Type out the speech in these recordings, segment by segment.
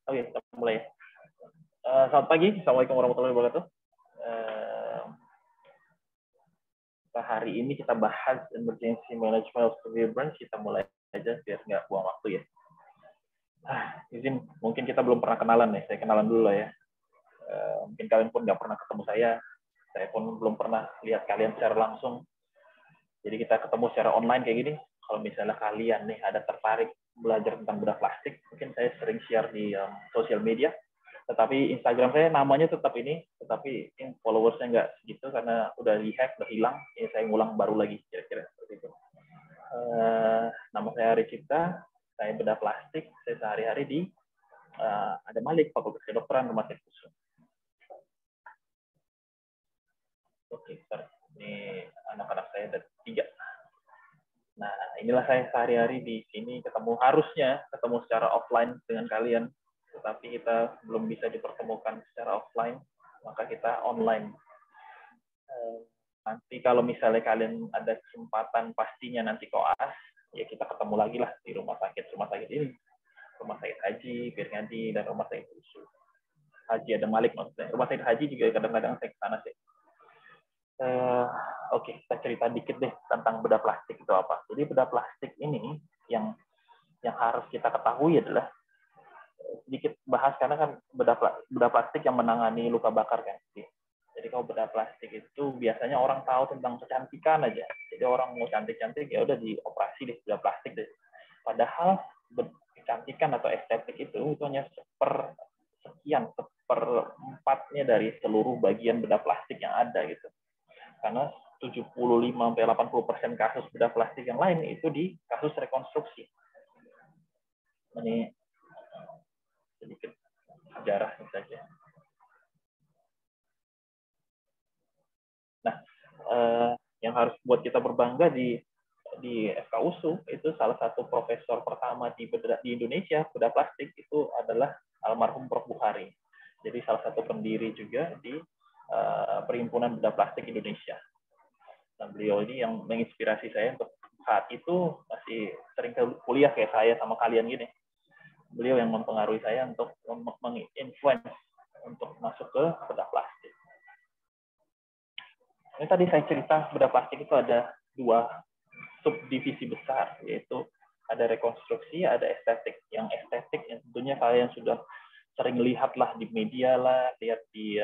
Oke, kita mulai. Selamat pagi, Assalamualaikum warahmatullahi wabarakatuh. Hari ini kita bahas emergency management of severe burns. Kita mulai aja biar nggak buang waktu ya. Izin, mungkin kita belum pernah kenalan nih. Saya kenalan dulu lah ya. Mungkin kalian pun nggak pernah ketemu saya pun belum pernah lihat kalian secara langsung. Jadi kita ketemu secara online kayak gini. Kalau misalnya kalian nih ada tertarik belajar tentang bedah plastik, mungkin saya sering share di sosial media. Tetapi Instagram saya namanya tetap ini, tetapi followersnya nggak segitu karena udah di-hack, udah hilang. Ini saya ngulang baru lagi, kira-kira seperti itu. Nama saya Ari Cipta, saya bedah plastik, saya sehari-hari di ada Malik, Fakultas Kedokteran Rumah Sakit Usum. Oke, ini anak-anak saya ada 3. Nah, inilah saya sehari-hari di sini harusnya ketemu secara offline dengan kalian, tetapi kita belum bisa dipertemukan secara offline, maka kita online. Nanti kalau misalnya kalian ada kesempatan pastinya nanti koas, ya kita ketemu lagi lah di rumah sakit ini, rumah sakit Haji, Pirngadi, dan rumah sakit Usu. Haji ada Malik maksudnya. Rumah sakit Haji juga kadang-kadang saya ke sana sih. Oke, kita cerita dikit deh tentang bedah plastik itu apa. Jadi bedah plastik ini yang harus kita ketahui adalah sedikit bahas karena kan bedah plastik yang menangani luka bakar kan. Jadi kalau bedah plastik itu biasanya orang tahu tentang kecantikan aja. Jadi orang mau cantik-cantik ya udah dioperasi deh bedah plastik deh. Padahal kecantikan atau estetik itu hanya seperempatnya dari seluruh bagian bedah plastik yang ada gitu. Karena 75-80% kasus bedah plastik yang lain itu di kasus rekonstruksi. Ini sedikit sejarah saja. Nah, yang harus buat kita berbangga di FKUSU itu salah satu profesor pertama di Indonesia bedah plastik itu adalah almarhum Prof. Bukhari. Jadi salah satu pendiri juga di Perhimpunan Bedah Plastik Indonesia. Nah, beliau ini yang menginspirasi saya untuk saat itu masih sering kuliah kayak saya sama kalian gini. Beliau yang mempengaruhi saya untuk menginfluence untuk masuk ke bedah plastik. Ini tadi saya cerita bedah plastik itu ada 2 subdivisi besar, yaitu ada rekonstruksi, ada estetik. Yang estetik yang tentunya kalian sudah sering lihat lah di media lah, lihat di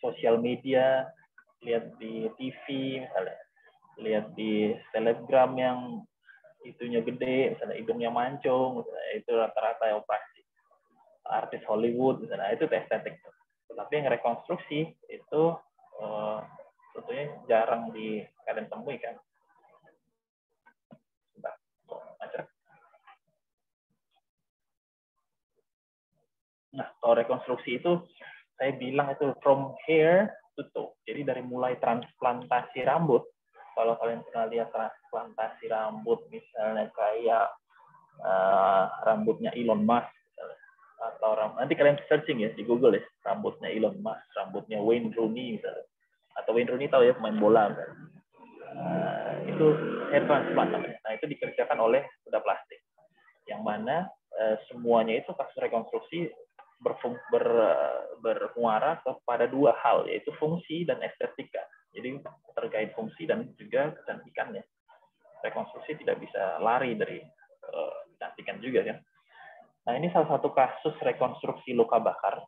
sosial media, lihat di TV misalnya, lihat di selebgram yang itunya gede, misalnya hidungnya mancung, misalnya itu rata-rata operasi. Artis Hollywood misalnya, itu estetik. Tetapi yang rekonstruksi itu tentunya jarang kalian temui kan. Nah, kalau rekonstruksi itu saya bilang itu from hair to toe. Jadi dari mulai transplantasi rambut, kalau kalian pernah lihat transplantasi rambut misalnya kayak rambutnya Elon Musk misalnya, atau nanti kalian searching ya di Google ya, rambutnya Elon Musk, rambutnya Wayne Rooney misalnya, atau Wayne Rooney tahu ya pemain bola misalnya. Itu hair transplant namanya. Nah, itu dikerjakan oleh bedah plastik, yang mana semuanya itu kasus rekonstruksi bermuara kepada 2 hal, yaitu fungsi dan estetika. Jadi terkait fungsi dan juga kecantikannya. Rekonstruksi tidak bisa lari dari kecantikan juga kan. Nah, ini salah satu kasus rekonstruksi luka bakar.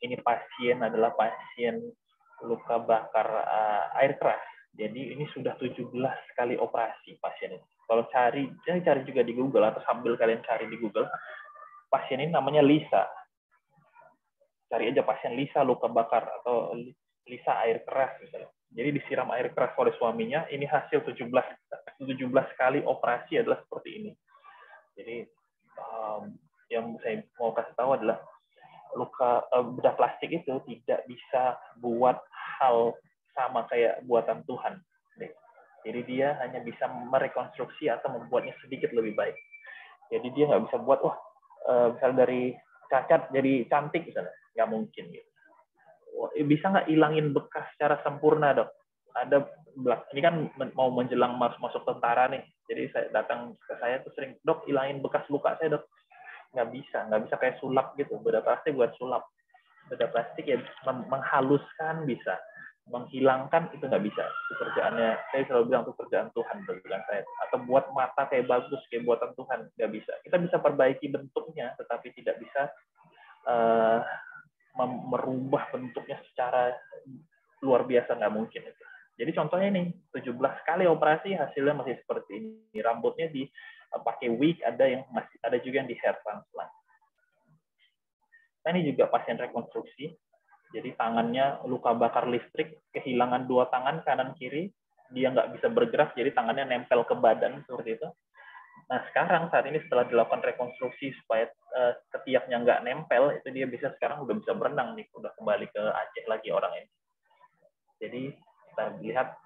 Ini pasien adalah pasien luka bakar air keras. Jadi ini sudah 17 kali operasi pasien ini. Kalau cari juga di Google atau sambil kalian cari di Google, pasien ini namanya Lisa. Cari aja pasien Lisa luka bakar atau Lisa air keras misalnya. Jadi disiram air keras oleh suaminya, ini hasil 17 kali operasi adalah seperti ini. Jadi yang saya mau kasih tahu adalah bedah plastik itu tidak bisa buat hal sama kayak buatan Tuhan. Jadi dia hanya bisa merekonstruksi atau membuatnya sedikit lebih baik. Jadi dia nggak bisa buat, misalnya dari cacat jadi cantik misalnya, nggak mungkin gitu. Bisa nggak ilangin bekas secara sempurna, Dok? Ini kan mau menjelang masuk tentara nih, jadi saya datang ke saya tuh sering, Dok, ilangin bekas luka saya, Dok. nggak bisa kayak sulap gitu. Bedah plastik buat sulap. Bedah plastik ya menghaluskan bisa, menghilangkan itu nggak bisa. Itu kerjaannya, saya selalu bilang itu kerjaan Tuhan, bilang saya. Atau buat mata kayak bagus kayak buatan Tuhan, nggak bisa. Kita bisa perbaiki bentuknya, tetapi tidak bisa merubah bentuknya secara luar biasa, nggak mungkin itu. Jadi contohnya ini 17 kali operasi hasilnya masih seperti ini. Rambutnya pakai wig, ada yang masih ada juga yang di hair transplant. Nah, ini juga pasien rekonstruksi. Jadi tangannya luka bakar listrik, kehilangan 2 tangan kanan kiri, dia nggak bisa bergerak, jadi tangannya nempel ke badan seperti itu. Nah sekarang saat ini setelah dilakukan rekonstruksi supaya ketiaknya nggak nempel, itu dia bisa sekarang udah bisa berenang nih, udah kembali ke Aceh lagi orang ini. Jadi kita lihat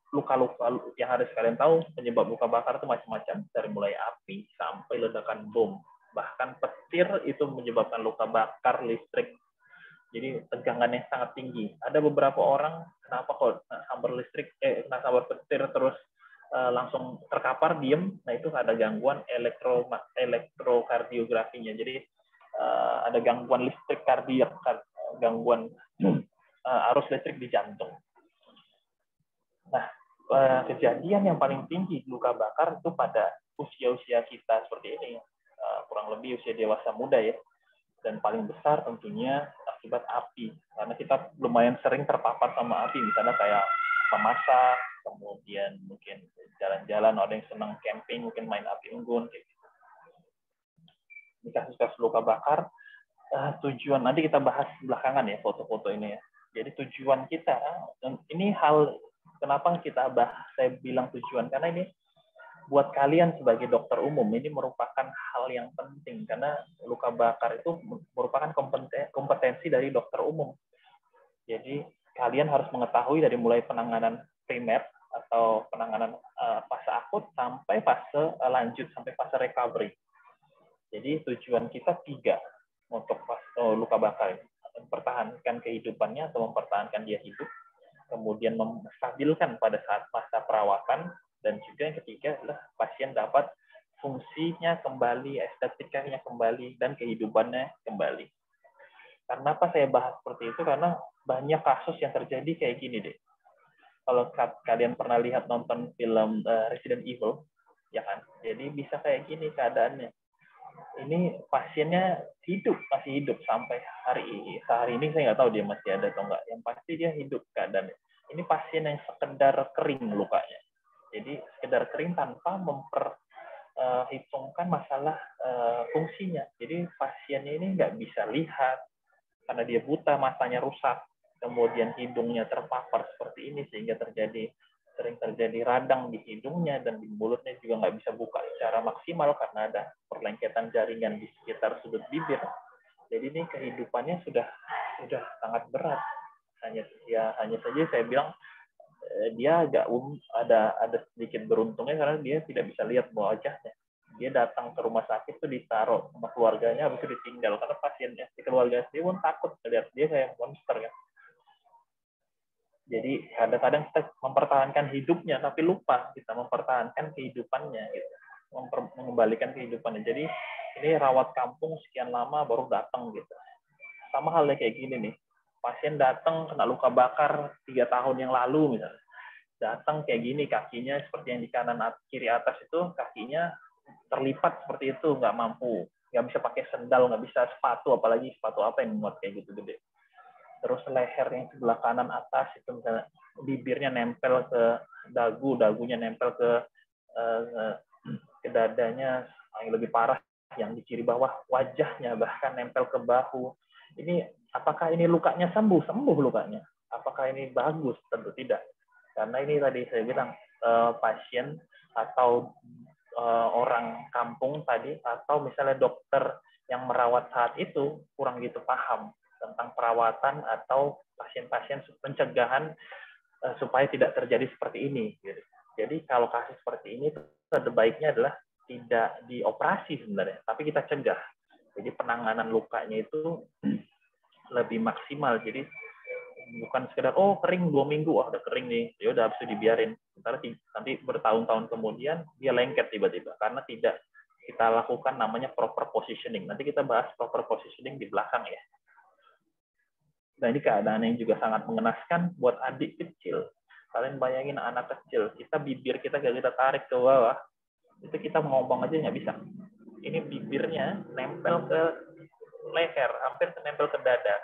luka-luka yang harus kalian tahu, penyebab luka bakar itu macam-macam, dari mulai api sampai ledakan bom. Bahkan petir itu menyebabkan luka bakar listrik. Jadi tegangannya sangat tinggi. Ada beberapa orang kenapa kok sambar listrik, kena sambar petir terus langsung terkapar diem. Nah itu ada gangguan elektrokardiografinya. Jadi ada gangguan listrik kardiak, gangguan arus listrik di jantung. Nah, kejadian yang paling tinggi luka bakar itu pada usia-usia kita seperti ini, kurang lebih usia dewasa muda ya. Dan paling besar tentunya akibat api, karena kita lumayan sering terpapar sama api, misalnya kayak memasak, kemudian mungkin jalan-jalan, ada yang senang camping, mungkin main api unggun, kayak gitu. Ini kasus-kasus luka bakar, tujuan nanti kita bahas belakangan ya foto-foto ini ya. Jadi tujuan kita, dan ini hal kenapa saya bilang tujuan, karena ini buat kalian sebagai dokter umum ini merupakan hal yang penting, karena luka bakar itu merupakan kompetensi dari dokter umum. Jadi kalian harus mengetahui dari mulai penanganan primer atau penanganan fase akut sampai fase lanjut sampai fase recovery. Jadi tujuan kita 3 untuk luka bakar ini: mempertahankan kehidupannya atau mempertahankan dia hidup, kemudian menstabilkan pada saat masa perawatan, dan juga yang ketiga adalah pasien dapat fungsinya kembali, estetikanya kembali, dan kehidupannya kembali. Kenapa saya bahas seperti itu? Karena banyak kasus yang terjadi kayak gini deh. Kalau kalian pernah lihat nonton film Resident Evil, ya kan? Jadi bisa kayak gini keadaannya. Ini pasiennya masih hidup sampai sehari ini, saya nggak tahu dia masih ada atau nggak. Yang pasti dia hidup keadaannya. Ini pasien yang sekedar kering lukanya. Jadi sekedar kering tanpa memperhitungkan masalah fungsinya. Jadi pasiennya ini nggak bisa lihat karena dia buta, matanya rusak, kemudian hidungnya terpapar seperti ini sehingga sering terjadi radang di hidungnya, dan di mulutnya juga nggak bisa buka secara maksimal karena ada perlengketan jaringan di sekitar sudut bibir. Jadi ini kehidupannya sudah sangat berat. Hanya saja saya bilang dia agak ada sedikit beruntungnya karena dia tidak bisa lihat wajahnya. Dia datang ke rumah sakit tuh ditaruh sama keluarganya, habis itu ditinggal karena pasiennya di keluarga dia pun takut melihat dia kayak monster kan. Jadi kadang-kadang kita mempertahankan hidupnya tapi lupa kita mempertahankan kehidupannya gitu. Mengembalikan kehidupannya. Jadi ini rawat kampung sekian lama baru datang gitu. Sama halnya kayak gini nih. Pasien datang kena luka bakar 3 tahun yang lalu misalnya. Datang kayak gini, kakinya seperti yang di kanan kiri atas itu, kakinya terlipat seperti itu, nggak mampu, nggak bisa pakai sendal, nggak bisa sepatu, apalagi sepatu apa yang muat kayak gitu gede. Terus leher yang sebelah kanan atas itu misalnya bibirnya nempel ke dagunya nempel ke dadanya, yang lebih parah yang di kiri bawah, wajahnya bahkan nempel ke bahu. Ini apakah ini lukanya sembuh lukanya? Apakah ini bagus? Tentu tidak. Karena ini tadi saya bilang pasien atau orang kampung tadi, atau misalnya dokter yang merawat saat itu kurang gitu paham tentang perawatan atau pasien-pasien pencegahan supaya tidak terjadi seperti ini. Jadi kalau kasus seperti ini, terbaiknya adalah tidak dioperasi sebenarnya, tapi kita cegah. Jadi penanganan lukanya itu lebih maksimal. Jadi bukan sekedar kering 2 minggu, udah kering nih, ya udah habis itu dibiarin. Nanti bertahun-tahun kemudian dia lengket tiba-tiba karena tidak kita lakukan namanya proper positioning. Nanti kita bahas proper positioning di belakang ya. Nah, ini keadaan yang juga sangat mengenaskan buat adik kecil. Kalian bayangin anak kecil, bibir kita gak kita tarik ke bawah, itu kita ngomong aja nggak bisa. Ini bibirnya nempel ke leher, hampir nempel ke dada.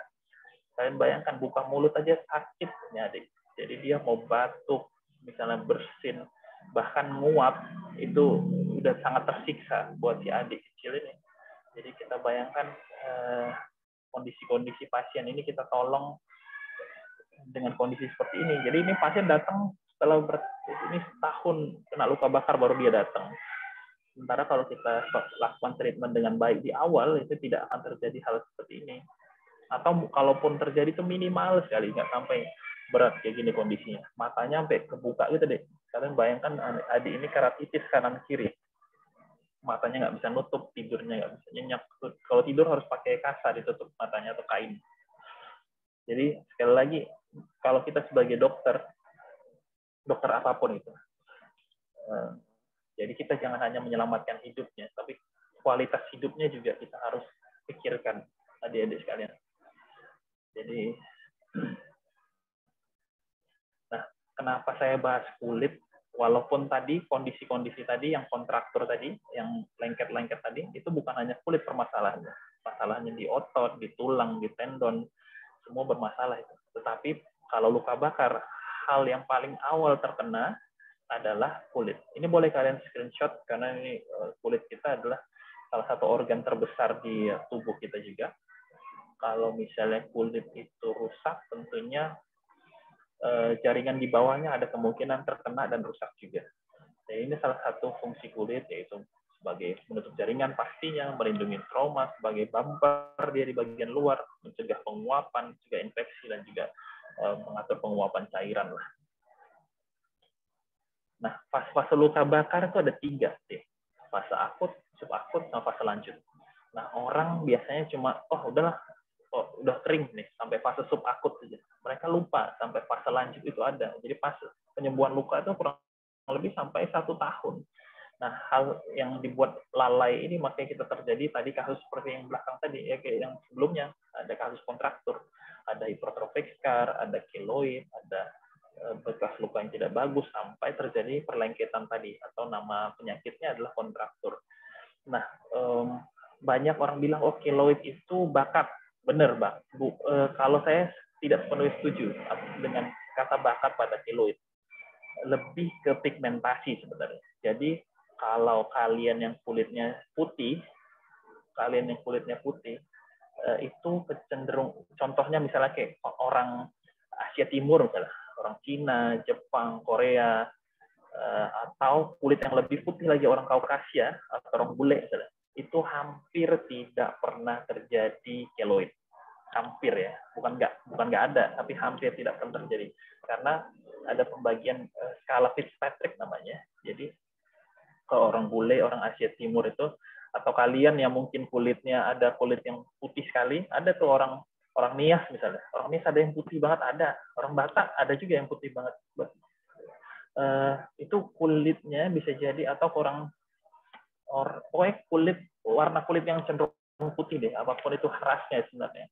Kalian bayangkan buka mulut aja sakitnya adik. Jadi dia mau batuk, misalnya bersin, bahkan nguap, itu udah sangat tersiksa buat si adik kecil ini. Jadi kita bayangkan kondisi-kondisi pasien ini kita tolong dengan kondisi seperti ini. Jadi ini pasien datang setelah ini setahun kena luka bakar baru dia datang. Sementara kalau kita lakukan treatment dengan baik di awal, itu tidak akan terjadi hal seperti ini. Atau kalaupun terjadi itu minimal sekali, nggak sampai berat kayak gini kondisinya. Matanya sampai kebuka gitu deh. Kalian bayangkan adik ini keratitis kanan kiri. Matanya nggak bisa nutup, tidurnya nggak bisa nyenyak. Kalau tidur harus pakai kasa ditutup matanya atau kain. Jadi sekali lagi, kalau kita sebagai dokter apapun itu, jadi kita jangan hanya menyelamatkan hidupnya, tapi kualitas hidupnya juga kita harus pikirkan, adik-adik sekalian. Jadi, nah, kenapa saya bahas kulit? Walaupun tadi kondisi-kondisi tadi yang kontraktur tadi, yang lengket-lengket tadi, itu bukan hanya kulit permasalahannya. Masalahnya di otot, di tulang, di tendon, semua bermasalah itu. Tetapi kalau luka bakar, hal yang paling awal terkena adalah kulit. Ini boleh kalian screenshot karena ini kulit kita adalah salah satu organ terbesar di tubuh kita juga. Kalau misalnya kulit itu rusak, tentunya jaringan di bawahnya ada kemungkinan terkena dan rusak juga. Jadi ini salah satu fungsi kulit, yaitu sebagai menutup jaringan pastinya, melindungi trauma, sebagai bumper dia di bagian luar, mencegah penguapan, mencegah infeksi, dan juga mengatur penguapan cairan lah. Nah, fase luka bakar itu ada 3 sih. Fase akut, subakut, sama fase lanjut. Nah, orang biasanya cuma, udah kering nih, sampai fase subakut saja. Mereka lupa sampai fase lanjut itu ada. Jadi fase penyembuhan luka itu kurang lebih sampai 1 tahun. Nah, hal yang dibuat lalai ini makanya kita terjadi tadi kasus seperti yang belakang tadi, ya kayak yang sebelumnya, ada kasus kontraktur, ada hypertrophic scar, ada keloid, ada bekas luka yang tidak bagus, sampai terjadi perlengketan tadi, atau nama penyakitnya adalah kontraktur. Nah, banyak orang bilang, oh keloid itu bakat. Benar, Bang. Kalau saya tidak sepenuhnya setuju dengan kata bakat pada keloid. Lebih ke pigmentasi sebenarnya. Jadi, kalau kalian yang kulitnya putih, itu cenderung, contohnya misalnya kayak orang Asia Timur, misalnya orang Cina, Jepang, Korea, atau kulit yang lebih putih lagi orang Kaukasia atau orang bule misalnya, itu hampir tidak pernah terjadi keloid. Hampir ya, bukan nggak ada, tapi hampir tidak pernah terjadi, karena ada pembagian skala Fitzpatrick namanya. Jadi kalau orang bule, orang Asia Timur itu, atau kalian yang mungkin kulitnya ada kulit yang putih sekali, ada tuh orang Nias misalnya, orang Nias ada yang putih banget, ada orang Batak ada juga yang putih banget. Itu kulitnya bisa jadi, atau pokoknya warna kulit yang cenderung putih deh, apapun itu rasnya sebenarnya.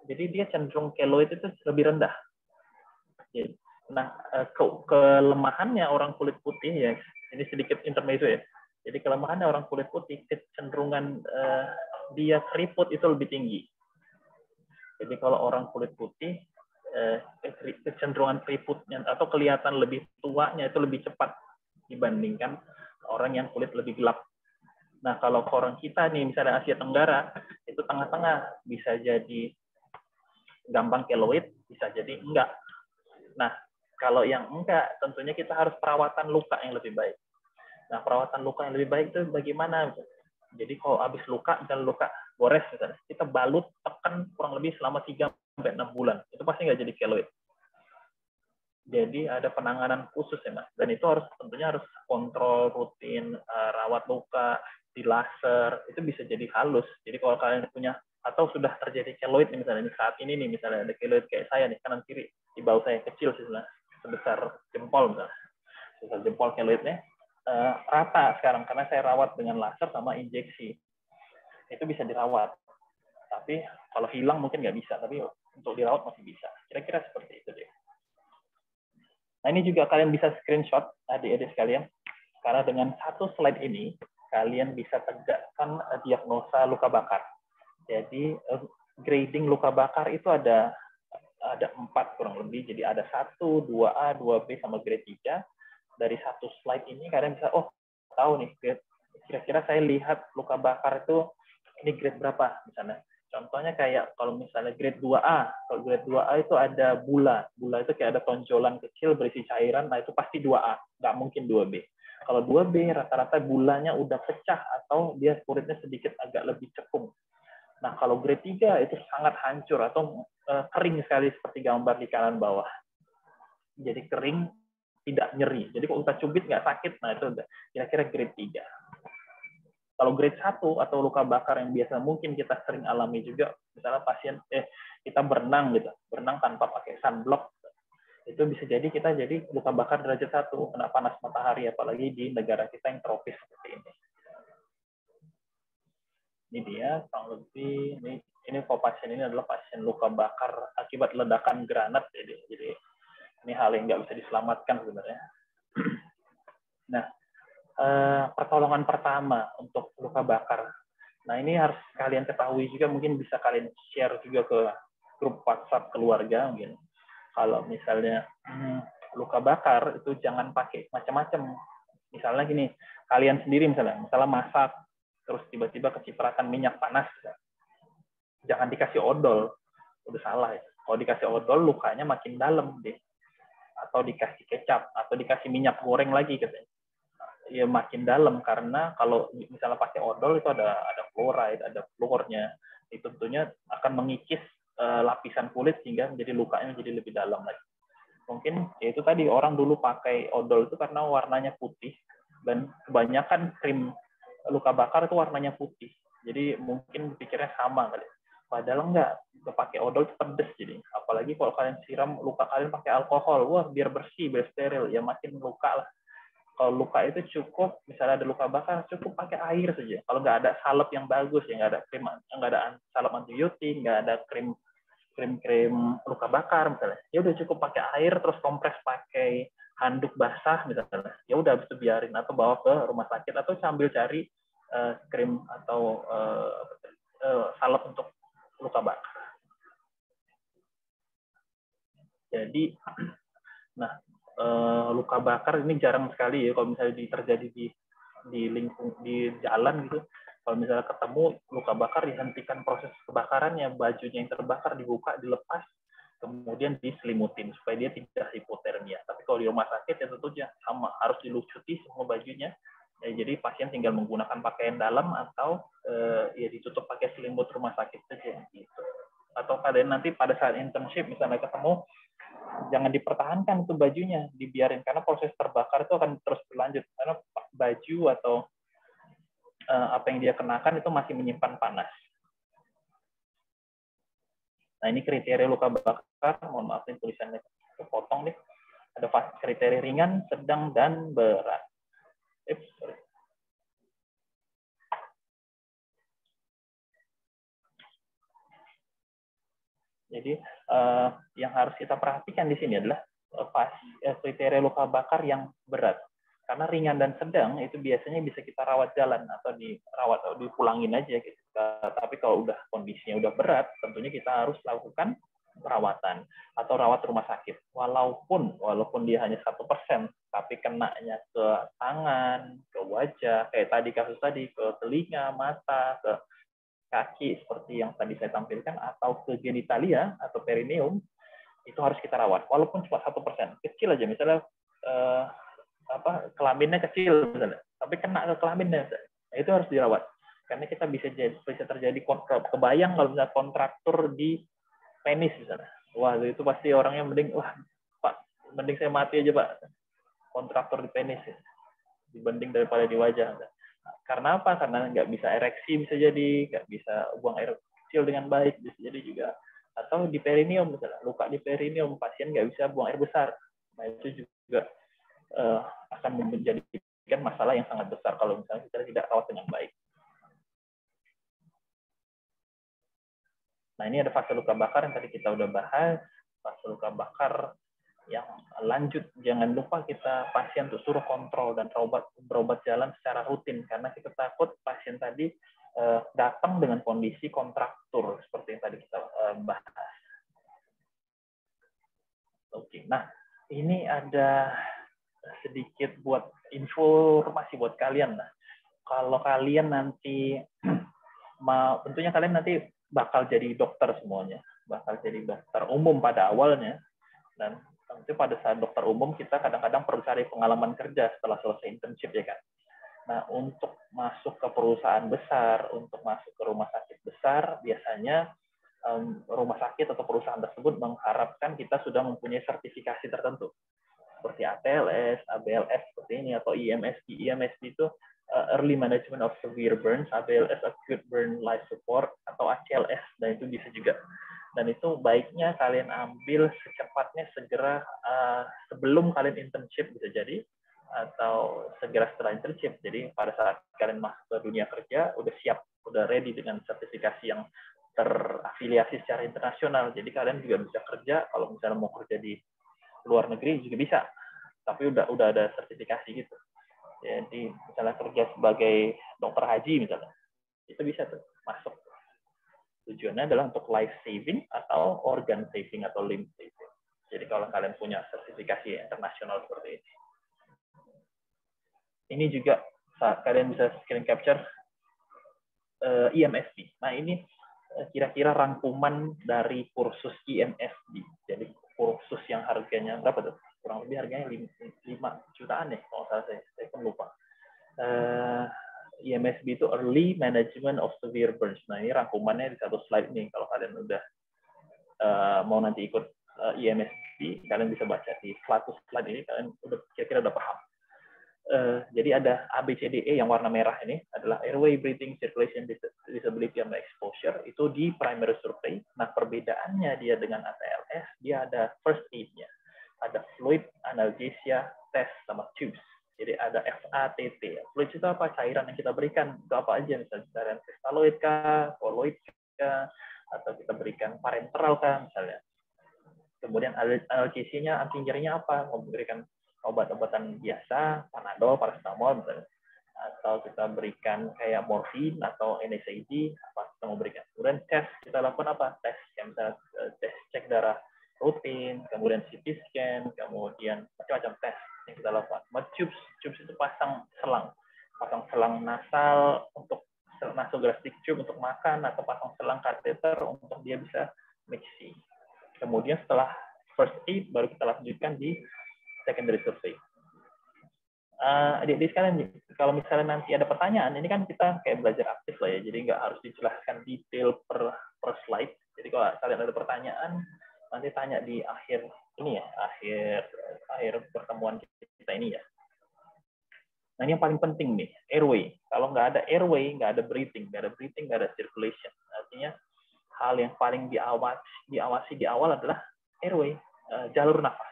Jadi dia cenderung keloid itu lebih rendah. Nah, kelemahannya orang kulit putih ya, ini sedikit intermezzo ya. Jadi kelemahannya orang kulit putih, kecenderungan dia keriput itu lebih tinggi. Jadi kalau orang kulit putih, kecenderungan keriputnya atau kelihatan lebih tuanya itu lebih cepat dibandingkan orang yang kulit lebih gelap. Nah, kalau orang kita nih, misalnya Asia Tenggara, itu tengah-tengah, bisa jadi gampang keloid, bisa jadi enggak. Nah, kalau yang enggak, tentunya kita harus perawatan luka yang lebih baik. Nah, perawatan luka yang lebih baik itu bagaimana? Jadi kalau habis luka, misalnya luka gores, misalnya, kita balut, tekan kurang lebih selama 3-6 bulan. Itu pasti nggak jadi keloid. Jadi ada penanganan khusus ya, Mas. Dan itu tentunya harus kontrol rutin, rawat luka, di laser, itu bisa jadi halus. Jadi kalau kalian punya, atau sudah terjadi keloid misalnya saat ini nih, misalnya ada keloid kayak saya nih, kanan kiri, di bawah saya kecil sih, sebesar jempol misalnya, sebesar jempol keloidnya, rata sekarang karena saya rawat dengan laser sama injeksi. Itu bisa dirawat. Tapi kalau hilang mungkin nggak bisa, tapi untuk dirawat masih bisa. Kira-kira seperti itu deh. Nah, ini juga kalian bisa screenshot, adik-adik sekalian. Karena dengan satu slide ini, kalian bisa tegakkan diagnosa luka bakar. Jadi, grading luka bakar itu ada 4 kurang lebih. Jadi ada 1, 2A, 2B, sama grade 3. Dari satu slide ini, kalian bisa, oh, tahu nih, kira-kira saya lihat luka bakar itu, ini grade berapa, misalnya. Contohnya kayak kalau misalnya grade 2A, kalau grade 2A itu ada bula. Bula itu kayak ada tonjolan kecil berisi cairan, nah itu pasti 2A, nggak mungkin 2B. Kalau 2B rata-rata bulanya udah pecah atau dia kuritnya sedikit agak lebih cekung. Nah, kalau grade 3 itu sangat hancur atau kering sekali seperti gambar di kanan bawah. Jadi kering, tidak nyeri. Jadi kalau kita cubit nggak sakit, nah itu udah kira-kira grade 3. Kalau grade 1 atau luka bakar yang biasa mungkin kita sering alami juga, misalnya pasien kita berenang gitu, berenang tanpa pakai sunblock, itu bisa jadi kita jadi luka bakar derajat 1 kena panas matahari, apalagi di negara kita yang tropis seperti ini. Ini dia kurang lebih ini kalau pasien ini adalah pasien luka bakar akibat ledakan granat, jadi ini hal yang nggak bisa diselamatkan sebenarnya. Nah, pertolongan pertama untuk luka bakar. Nah, ini harus kalian ketahui juga, mungkin bisa kalian share juga ke grup WhatsApp keluarga mungkin. Kalau misalnya luka bakar itu jangan pakai macam-macam. Misalnya gini, kalian sendiri misalnya masak, terus tiba-tiba kecipratan minyak panas. Jangan dikasih odol, udah salah ya. Kalau dikasih odol, lukanya makin dalam deh. Atau dikasih kecap, atau dikasih minyak goreng lagi katanya. Ya makin dalam, karena kalau misalnya pakai odol itu ada fluoride, ada fluornya, itu tentunya akan mengikis lapisan kulit sehingga menjadi lukanya menjadi lebih dalam lagi. Mungkin ya itu tadi, orang dulu pakai odol itu karena warnanya putih, dan kebanyakan krim luka bakar itu warnanya putih. Jadi mungkin pikirnya sama kali. Padahal enggak, pakai odol itu pedes jadi. Apalagi kalau kalian siram luka kalian pakai alkohol, wah biar bersih, biar steril, ya makin luka lah. Kalau luka itu cukup, misalnya ada luka bakar, cukup pakai air saja. Kalau nggak ada salep yang bagus, ya nggak ada krim, nggak ada salep antibiotik, nggak ada krim luka bakar misalnya, ya udah cukup pakai air, terus kompres pakai handuk basah misalnya. Ya udah, habis itu biarin atau bawa ke rumah sakit atau sambil cari krim atau salep untuk luka bakar. Jadi, nah, luka bakar ini jarang sekali ya kalau misalnya terjadi di jalan gitu. Kalau misalnya ketemu luka bakar, dihentikan proses kebakarannya, bajunya yang terbakar dibuka, dilepas, kemudian diselimutin supaya dia tidak hipotermia. Tapi kalau di rumah sakit ya tentunya sama, harus dilucuti semua bajunya. Ya, jadi pasien tinggal menggunakan pakaian dalam atau ya ditutup pakai selimut rumah sakit saja gitu. Atau nanti pada saat internship misalnya ketemu, jangan dipertahankan itu bajunya, dibiarin, karena proses terbakar itu akan terus berlanjut, karena baju atau apa yang dia kenakan itu masih menyimpan panas. Nah, ini kriteria luka bakar, mohon maaf nih tulisannya kepotong nih. Ada kriteria ringan, sedang, dan berat. Sorry. Jadi yang harus kita perhatikan di sini adalah kriteria luka bakar yang berat. Karena ringan dan sedang itu biasanya bisa kita rawat jalan atau dirawat atau dipulangin aja gitu. Tapi kalau udah kondisinya udah berat, tentunya kita harus lakukan perawatan atau rawat rumah sakit. Walaupun dia hanya 1%, tapi kenanya ke tangan, ke wajah, kayak tadi kasus tadi, ke telinga, mata, ke kaki seperti yang tadi saya tampilkan, atau ke genitalia atau perineum, itu harus kita rawat. Walaupun cuma 1%, kecil aja, misalnya kelaminnya kecil misalnya, tapi kena ke kelaminnya, nah, itu harus dirawat. Karena kita bisa terjadi kebayang kalau misalnya kontraktur di penis misalnya, wah itu pasti orangnya mending, wah Pak, mending saya mati aja Pak, kontraktur di penis ya, dibanding daripada di wajah. Karena apa? Karena nggak bisa ereksi, bisa jadi nggak bisa buang air kecil dengan baik, bisa jadi juga. Atau di perineum misalnya, luka di perineum, pasien nggak bisa buang air besar, nah itu juga akan menjadi menjadikan masalah yang sangat besar kalau misalnya kita tidak rawat dengan baik. Nah, ini ada fase luka bakar yang tadi kita udah bahas. Fase luka bakar yang lanjut, jangan lupa kita pasien tuh suruh kontrol dan berobat jalan secara rutin, karena kita takut pasien tadi datang dengan kondisi kontraktur seperti yang tadi kita bahas. Oke, nah ini ada sedikit buat informasi buat kalian. Nah, kalau kalian nanti tentunya kalian nanti bakal jadi dokter semuanya, bakal jadi dokter umum pada awalnya, dan tentu pada saat dokter umum kita kadang-kadang perlu cari pengalaman kerja setelah selesai internship, ya kan. Nah, untuk masuk ke perusahaan besar, untuk masuk ke rumah sakit besar, biasanya rumah sakit atau perusahaan tersebut mengharapkan kita sudah mempunyai sertifikasi tertentu, seperti ATLS, ABLS seperti ini, atau EMSD. EMSD itu Early Management of Severe Burns, ABLS Acute Burn Life Support, atau ACLS, dan itu bisa juga. Dan itu baiknya kalian ambil secepatnya, segera sebelum kalian internship bisa jadi, atau segera setelah internship. Jadi pada saat kalian masuk ke dunia kerja, udah siap, udah ready dengan sertifikasi yang terafiliasi secara internasional. Jadi kalian juga bisa kerja, kalau misalnya mau kerja di luar negeri juga bisa, tapi udah ada sertifikasi gitu. Jadi misalnya kerja sebagai dokter haji misalnya, itu bisa tuh masuk. Tujuannya adalah untuk life saving atau organ saving atau limb saving. Jadi kalau kalian punya sertifikasi internasional seperti ini. Ini juga saat kalian bisa screen capture EMSD. Nah, ini kira-kira rangkuman dari kursus EMSD. Jadi kursus yang harganya berapa tuh? Kurang lebih harganya 5 jutaan ya, kalau saya pun lupa. EMSD itu Early Management of Severe Burns. Nah, ini rangkumannya di satu slide nih. Kalau kalian udah mau nanti ikut EMSD, kalian bisa baca di slide ini, kalian kira-kira udah paham. Jadi ada ABCDE yang warna merah ini adalah airway, breathing, circulation, disability, and exposure. Itu di primary survey. Nah, perbedaannya dia dengan ATLS, dia ada first aid-nya. Ada fluid, analgesia, test, sama tubes. Jadi ada FATT. Fluid itu apa? Cairan yang kita berikan. Itu apa aja? Misalnya cairan kristaloid kah, koloid kah, atau kita berikan parenteral kah, misalnya. Kemudian analgesinya, anti nyerinya apa? Mau berikan obat-obatan biasa, Panadol, paracetamol misalnya, atau kita berikan kayak morfin atau NSAID, apa kita mau berikan. Kemudian tes, kita lakukan apa? Tes, misalnya tes cek darah rutin, kemudian CT scan, kemudian macam-macam tes yang kita lakukan. Tubes itu pasang selang nasal untuk nasogastric tube untuk makan, atau pasang selang kateter untuk dia bisa mixing. Kemudian setelah first aid, baru kita lanjutkan di secondary survey. Adik-adik sekalian, kalau misalnya nanti ada pertanyaan, ini kan kita kayak belajar aktif lah ya, jadi nggak harus dijelaskan detail per slide. Jadi kalau kalian ada pertanyaan, nanti tanya di akhir ini ya, akhir pertemuan kita ini ya. Nah, ini yang paling penting nih, airway. Kalau nggak ada airway, nggak ada breathing, nggak ada circulation. Artinya hal yang paling diawasi di awal adalah airway, jalur nafas.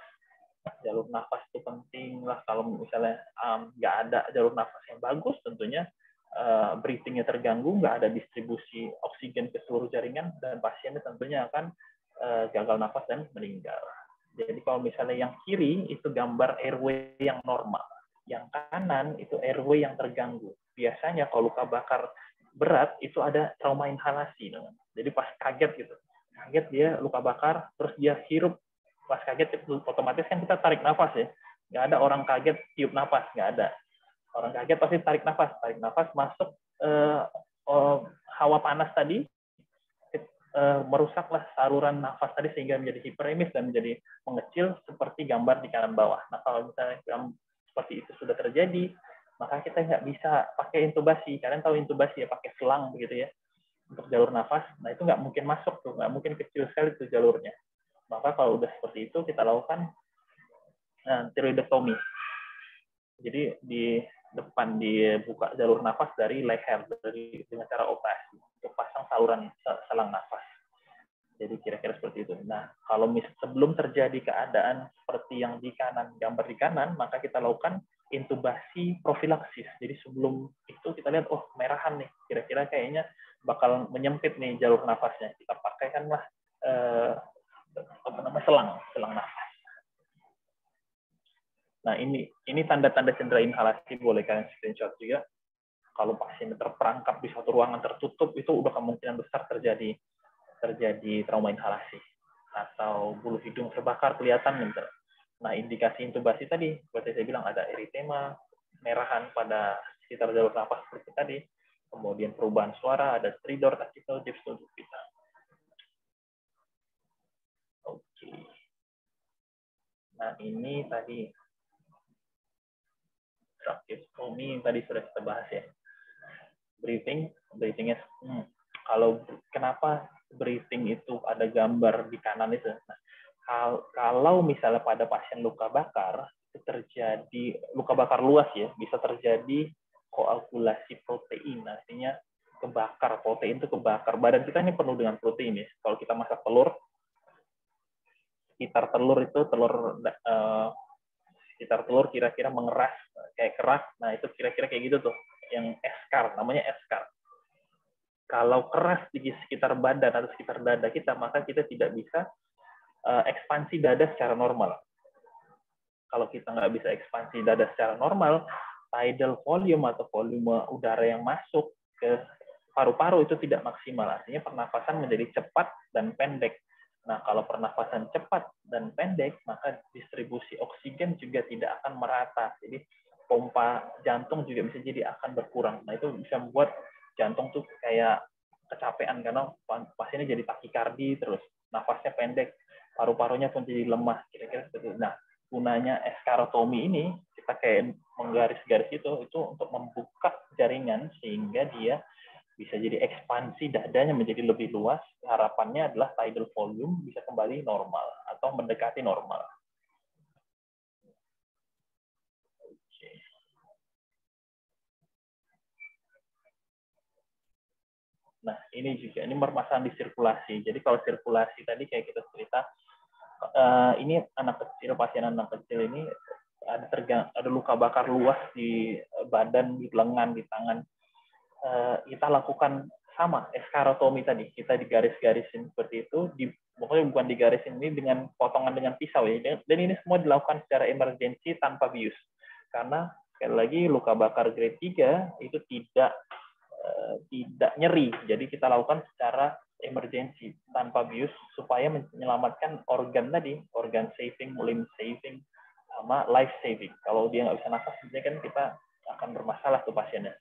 Jalur nafas itu penting lah. Kalau misalnya nggak ada jalur nafas yang bagus, tentunya breathing-nya terganggu, nggak ada distribusi oksigen ke seluruh jaringan, dan pasiennya tentunya akan gagal nafas dan meninggal. Jadi kalau misalnya yang kiri itu gambar airway yang normal, yang kanan itu airway yang terganggu. Biasanya kalau luka bakar berat itu ada trauma inhalasi. Jadi pas kaget gitu, kaget dia luka bakar, terus dia hirup. Pas kaget otomatis kan kita tarik nafas ya. Nggak ada orang kaget tiup nafas, nggak ada. Orang kaget pasti tarik nafas masuk hawa panas tadi, merusaklah saluran nafas tadi sehingga menjadi hiperemis dan menjadi mengecil seperti gambar di kanan bawah. Nah, kalau misalnya seperti itu sudah terjadi, maka kita nggak bisa pakai intubasi. Kalian tahu intubasi ya, pakai selang begitu ya untuk jalur nafas. Nah, itu nggak mungkin masuk tuh, nggak mungkin, kecil sekali tuh jalurnya. Maka kalau udah seperti itu, kita lakukan tiroidektomi. Jadi di depan dibuka jalur nafas dari leher dengan cara operasi untuk pasang saluran selang nafas. Jadi kira-kira seperti itu. Nah, kalau sebelum terjadi keadaan seperti yang di kanan, gambar di kanan, maka kita lakukan intubasi profilaksis. Jadi sebelum itu kita lihat, oh kemerahan nih, kira-kira kayaknya bakal menyempit nih jalur nafasnya. Kita pakaikanlah selang nafas. Nah ini tanda-tanda cedera inhalasi, boleh kalian screenshot juga. Kalau pasien terperangkap di suatu ruangan tertutup, itu udah kemungkinan besar terjadi trauma inhalasi atau bulu hidung terbakar kelihatan gitu. Nah, indikasi intubasi tadi seperti saya bilang ada eritema, merahan pada sekitar jalur nafas seperti tadi, kemudian perubahan suara, ada stridor, tachycardia, untuk kita. Oke. Nah, ini tadi tracheostomy tadi sudah kita bahas ya. Breathingnya kalau kenapa breathing itu ada gambar di kanan itu. Nah, kalau misalnya pada pasien luka bakar itu terjadi luka bakar luas ya, bisa terjadi koagulasi protein, artinya kebakar, protein itu kebakar. Badan kita ini penuh dengan protein ya. Kalau kita masak telur, sekitar telur kira-kira mengeras kayak keras. Nah, itu kira-kira kayak gitu tuh, yang eskar, namanya eskar. Kalau keras di sekitar badan atau sekitar dada kita, maka kita tidak bisa ekspansi dada secara normal. Kalau kita nggak bisa ekspansi dada secara normal, tidal volume atau volume udara yang masuk ke paru-paru itu tidak maksimal. Artinya pernafasan menjadi cepat dan pendek. Nah, kalau pernafasan cepat dan pendek, maka distribusi oksigen juga tidak akan merata. Jadi pompa jantung juga bisa jadi akan berkurang. Nah, itu bisa membuat jantung tuh kayak kecapean karena pasiennya jadi takikardi terus, nafasnya pendek, paru-parunya pun jadi lemah, kira-kira seperti itu. Nah, gunanya eskarotomi ini, kita kayak menggaris-garis itu untuk membuka jaringan sehingga dia bisa jadi ekspansi dadanya menjadi lebih luas. Harapannya adalah tidal volume bisa kembali normal atau mendekati normal. Nah, ini juga, ini permasalahan di sirkulasi. Jadi kalau sirkulasi tadi kayak kita cerita, ini pasien anak kecil ini ada luka bakar luas di badan, di lengan, di tangan. Kita lakukan sama eskarotomi tadi, kita digaris-garisin seperti itu, pokoknya bukan digarisin, ini dengan potongan dengan pisau ya. Dan ini semua dilakukan secara emergensi tanpa bius. Karena sekali lagi luka bakar grade 3 itu tidak nyeri, jadi kita lakukan secara emergensi tanpa bius supaya menyelamatkan organ tadi, organ saving, limb saving, sama life saving. Kalau dia nggak bisa nafas, sebenarnya kan kita akan bermasalah tuh pasiennya.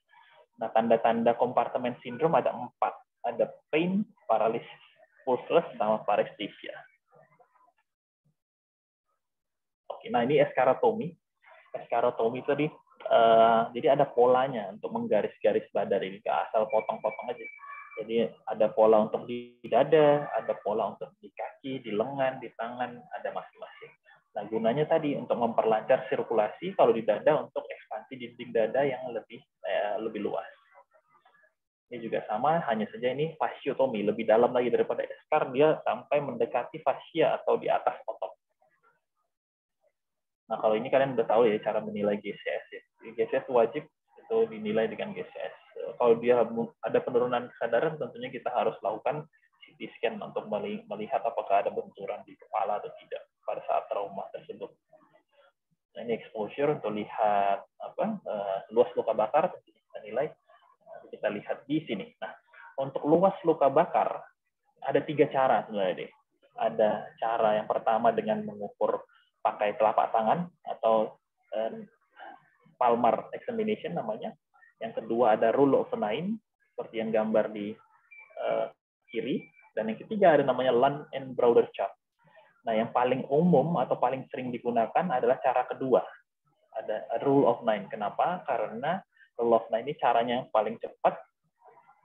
Nah, tanda-tanda kompartemen sindrom ada 4. Ada pain, paralysis, pulseless, sama paresthesia. Oke, nah ini eskarotomi. Eskarotomi tadi, jadi ada polanya untuk menggaris-garis badan ini, ke asal potong-potong aja. Jadi ada pola untuk di dada, ada pola untuk di kaki, di lengan, di tangan, ada masing-masing. Nah, gunanya tadi untuk memperlancar sirkulasi, kalau di dada untuk ekspansi dinding dada yang lebih luas. Ini juga sama, hanya saja ini fasciotomi, lebih dalam lagi daripada eskar, dia sampai mendekati fascia atau di atas otot. Nah, kalau ini kalian udah tahu ya cara menilai GCS ya. GCS wajib itu dinilai dengan GCS. Kalau dia ada penurunan kesadaran, tentunya kita harus lakukan CT scan untuk melihat apakah ada benturan di kepala atau tidak pada saat trauma tersebut. Nah, ini exposure untuk lihat luas luka bakar, kita nilai. Kita lihat di sini. Nah, untuk luas luka bakar ada 3 cara sebenarnya deh. Ada cara yang pertama dengan mengukur pakai telapak tangan atau palmar examination namanya. Yang kedua ada rule of 9 seperti yang gambar di kiri, dan yang ketiga ada namanya Lund and Browder chart. Nah, yang paling umum atau paling sering digunakan adalah cara kedua. Ada rule of 9. Kenapa? Karena rule of 9 ini caranya yang paling cepat,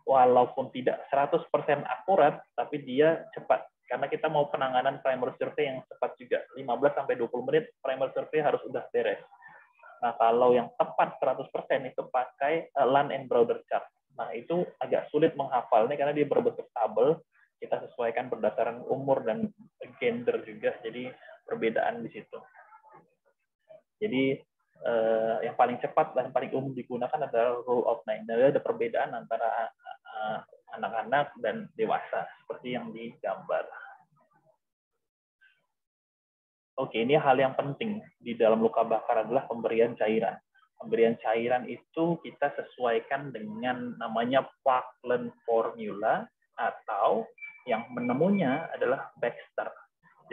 walaupun tidak 100% akurat, tapi dia cepat. Karena kita mau penanganan primer survey yang cepat juga. 15-20 menit primer survey harus udah beres. Nah, kalau yang tepat 100% itu pakai Lund and Browder chart. Nah, itu agak sulit menghafalnya karena dia berbentuk tabel. Kita sesuaikan berdasarkan umur dan gender juga, jadi perbedaan di situ. Jadi yang paling cepat dan paling umum digunakan adalah rule of nine. Jadi ada perbedaan antara anak-anak dan dewasa seperti yang digambar. Oke, ini hal yang penting di dalam luka bakar adalah pemberian cairan. Pemberian cairan itu kita sesuaikan dengan namanya Parkland formula atau yang menemunya adalah Baxter.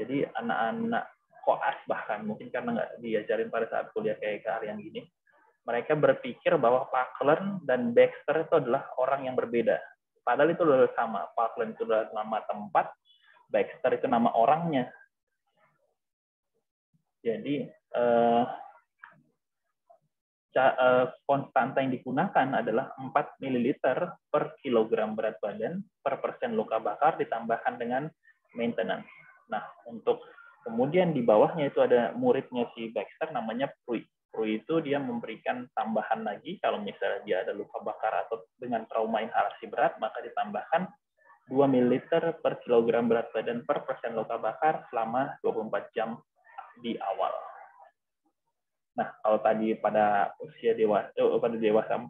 Jadi anak-anak koas bahkan mungkin karena nggak diajarin pada saat kuliah kayak keahlian gini, mereka berpikir bahwa Parkland dan Baxter itu adalah orang yang berbeda. Padahal itu adalah sama. Parkland itu adalah nama tempat, Baxter itu nama orangnya. Jadi konstanta yang digunakan adalah 4 ml per kilogram berat badan per persen luka bakar ditambahkan dengan maintenance. Nah, untuk kemudian di bawahnya itu ada muridnya si Baxter namanya Pruitt. Pruitt itu dia memberikan tambahan lagi kalau misalnya dia ada luka bakar atau dengan trauma inhalasi berat, maka ditambahkan 2 ml per kilogram berat badan per persen luka bakar selama 24 jam di awal. Nah, kalau tadi pada usia dewasa, pada dewasa 4,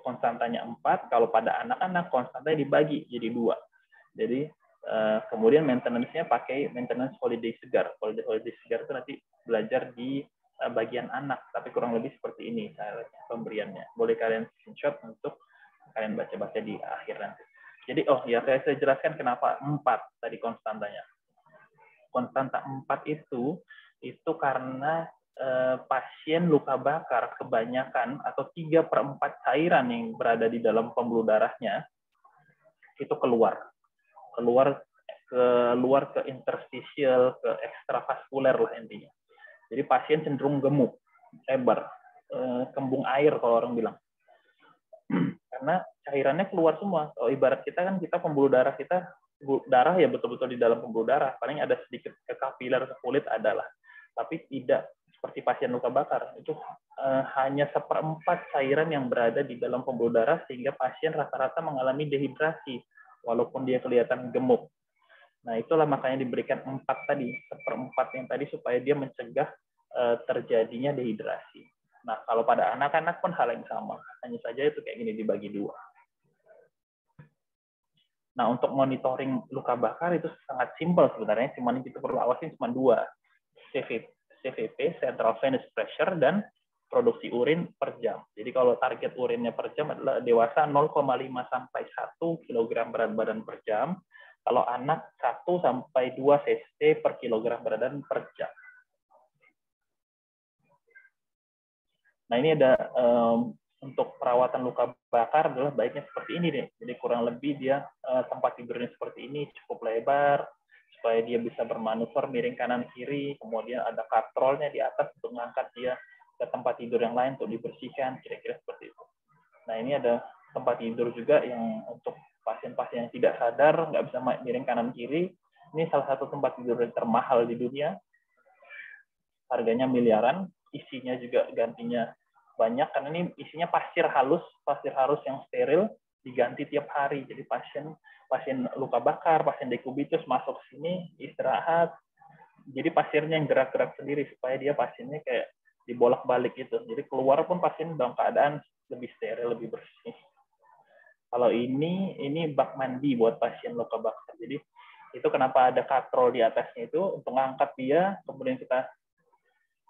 konstantanya 4, kalau pada anak-anak konstantanya dibagi jadi 2. Jadi, kemudian maintenance-nya pakai maintenance holiday segar. Holiday segar itu nanti belajar di bagian anak, tapi kurang lebih seperti ini pemberiannya. Boleh kalian screenshot untuk kalian baca-baca di akhir nanti. Jadi, saya jelaskan kenapa 4 tadi konstantanya. Konstanta 4 itu karena pasien luka bakar kebanyakan atau 3/4 cairan yang berada di dalam pembuluh darahnya itu keluar ke interstisial, ke ekstravaskuler lah intinya. Jadi pasien cenderung gemuk, lebar, kembung air kalau orang bilang. Karena cairannya keluar semua. Kalau ibarat kita kan pembuluh darah kita, darah ya betul-betul di dalam pembuluh darah. Paling ada sedikit ke kapiler, ke kulit adalah. Tapi tidak seperti pasien luka bakar. Itu hanya 1/4 cairan yang berada di dalam pembuluh darah sehingga pasien rata-rata mengalami dehidrasi walaupun dia kelihatan gemuk. Nah, itulah makanya diberikan 4 tadi, 1/4 yang tadi supaya dia mencegah terjadinya dehidrasi. Nah, kalau pada anak-anak pun hal yang sama. Hanya saja itu kayak gini dibagi 2. Nah, untuk monitoring luka bakar itu sangat simpel sebenarnya. Cuma yang kita perlu awasin cuma 2. CVP, Central Venous Pressure, dan produksi urin per jam. Jadi kalau target urinnya per jam adalah dewasa 0,5 sampai 1 kg berat badan per jam. Kalau anak 1 sampai 2 cc per kilogram berat badan per jam. Nah, ini ada untuk perawatan luka bakar adalah baiknya seperti ini deh. Jadi kurang lebih dia tempat tidurnya seperti ini, cukup lebar, supaya dia bisa bermanuver miring kanan kiri, kemudian ada katrolnya di atas untuk mengangkat dia ke tempat tidur yang lain untuk dibersihkan, kira-kira seperti itu. Nah, ini ada tempat tidur juga yang untuk pasien-pasien yang tidak sadar, nggak bisa miring kanan kiri. Ini salah satu tempat tidur yang termahal di dunia. Harganya miliaran, isinya juga gantinya banyak, karena ini isinya pasir halus yang steril, diganti tiap hari. Jadi pasien luka bakar, pasien dekubitus masuk sini istirahat, jadi pasirnya yang gerak-gerak sendiri supaya dia pasiennya kayak dibolak-balik gitu. Jadi keluar pun pasien dalam keadaan lebih steril, lebih bersih. Kalau ini bak mandi buat pasien luka bakar. Jadi itu kenapa ada katrol di atasnya itu untuk mengangkat dia, kemudian kita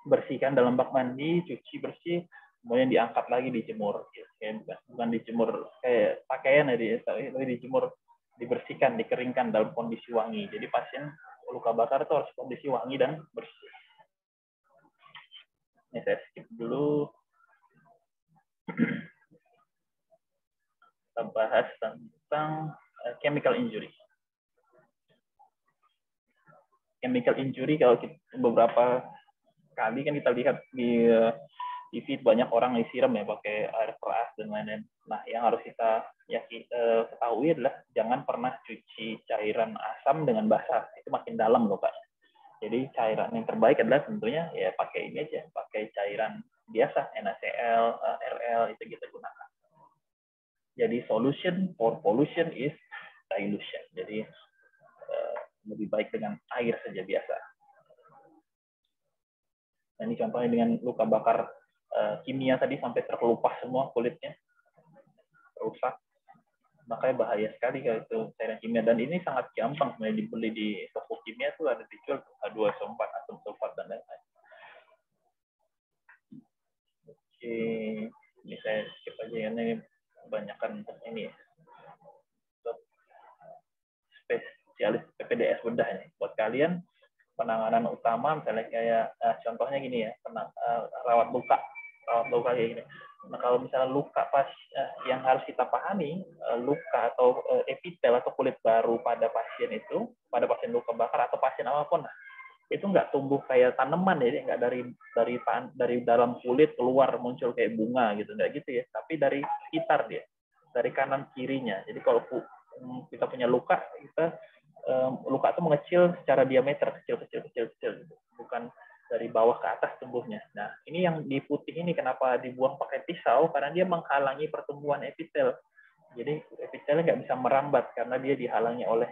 bersihkan dalam bak mandi, cuci bersih, kemudian diangkat lagi dijemur. Bukan dijemur kayak pakaian ya, tapi dijemur, dibersihkan, dikeringkan dalam kondisi wangi. Jadi pasien luka bakar itu harus kondisi wangi dan bersih. Ini saya skip dulu. Kita bahas tentang chemical injury. Chemical injury kalau kita, beberapa kali kan kita lihat di TV banyak orang disiram ya pakai air keras dan lain-lain. Nah, yang harus kita ketahui adalah jangan pernah cuci cairan asam dengan basah, itu makin dalam lukanya. Jadi cairan yang terbaik adalah tentunya ya pakai ini aja, pakai cairan biasa, NaCl, RL itu kita gunakan. Jadi solution for pollution is dilution. Jadi lebih baik dengan air saja biasa. Nah, ini contohnya dengan luka bakar kimia tadi sampai terkelupas semua kulitnya, rusak. Makanya bahaya sekali kalau itu cairan kimia, dan ini sangat gampang sebenarnya dibeli di toko kimia tuh, ada dijual H2SO4, asam sulfat dan lain-lain. Oke, ini saya skip aja ya, ini kebanyakan ini ya. Spesialis PPDS bedah ini buat kalian. Penanganan utama misalnya kayak contohnya gini ya, rawat luka kayak gini. Nah, kalau misalnya luka pas yang harus kita pahami, luka atau epitel atau kulit baru pada pasien itu, pada pasien luka bakar atau pasien apapun, itu nggak tumbuh kayak tanaman ya, nggak dari dalam kulit keluar muncul kayak bunga gitu, nggak gitu ya, tapi dari sekitar dia, dari kanan kirinya. Jadi kalau kita punya luka, luka itu mengecil secara diameter, kecil, bukan dari bawah ke atas tumbuhnya. Nah, ini yang di putih ini kenapa dibuang pakai pisau, karena dia menghalangi pertumbuhan epitel. Jadi epitelnya nggak bisa merambat karena dia dihalangi oleh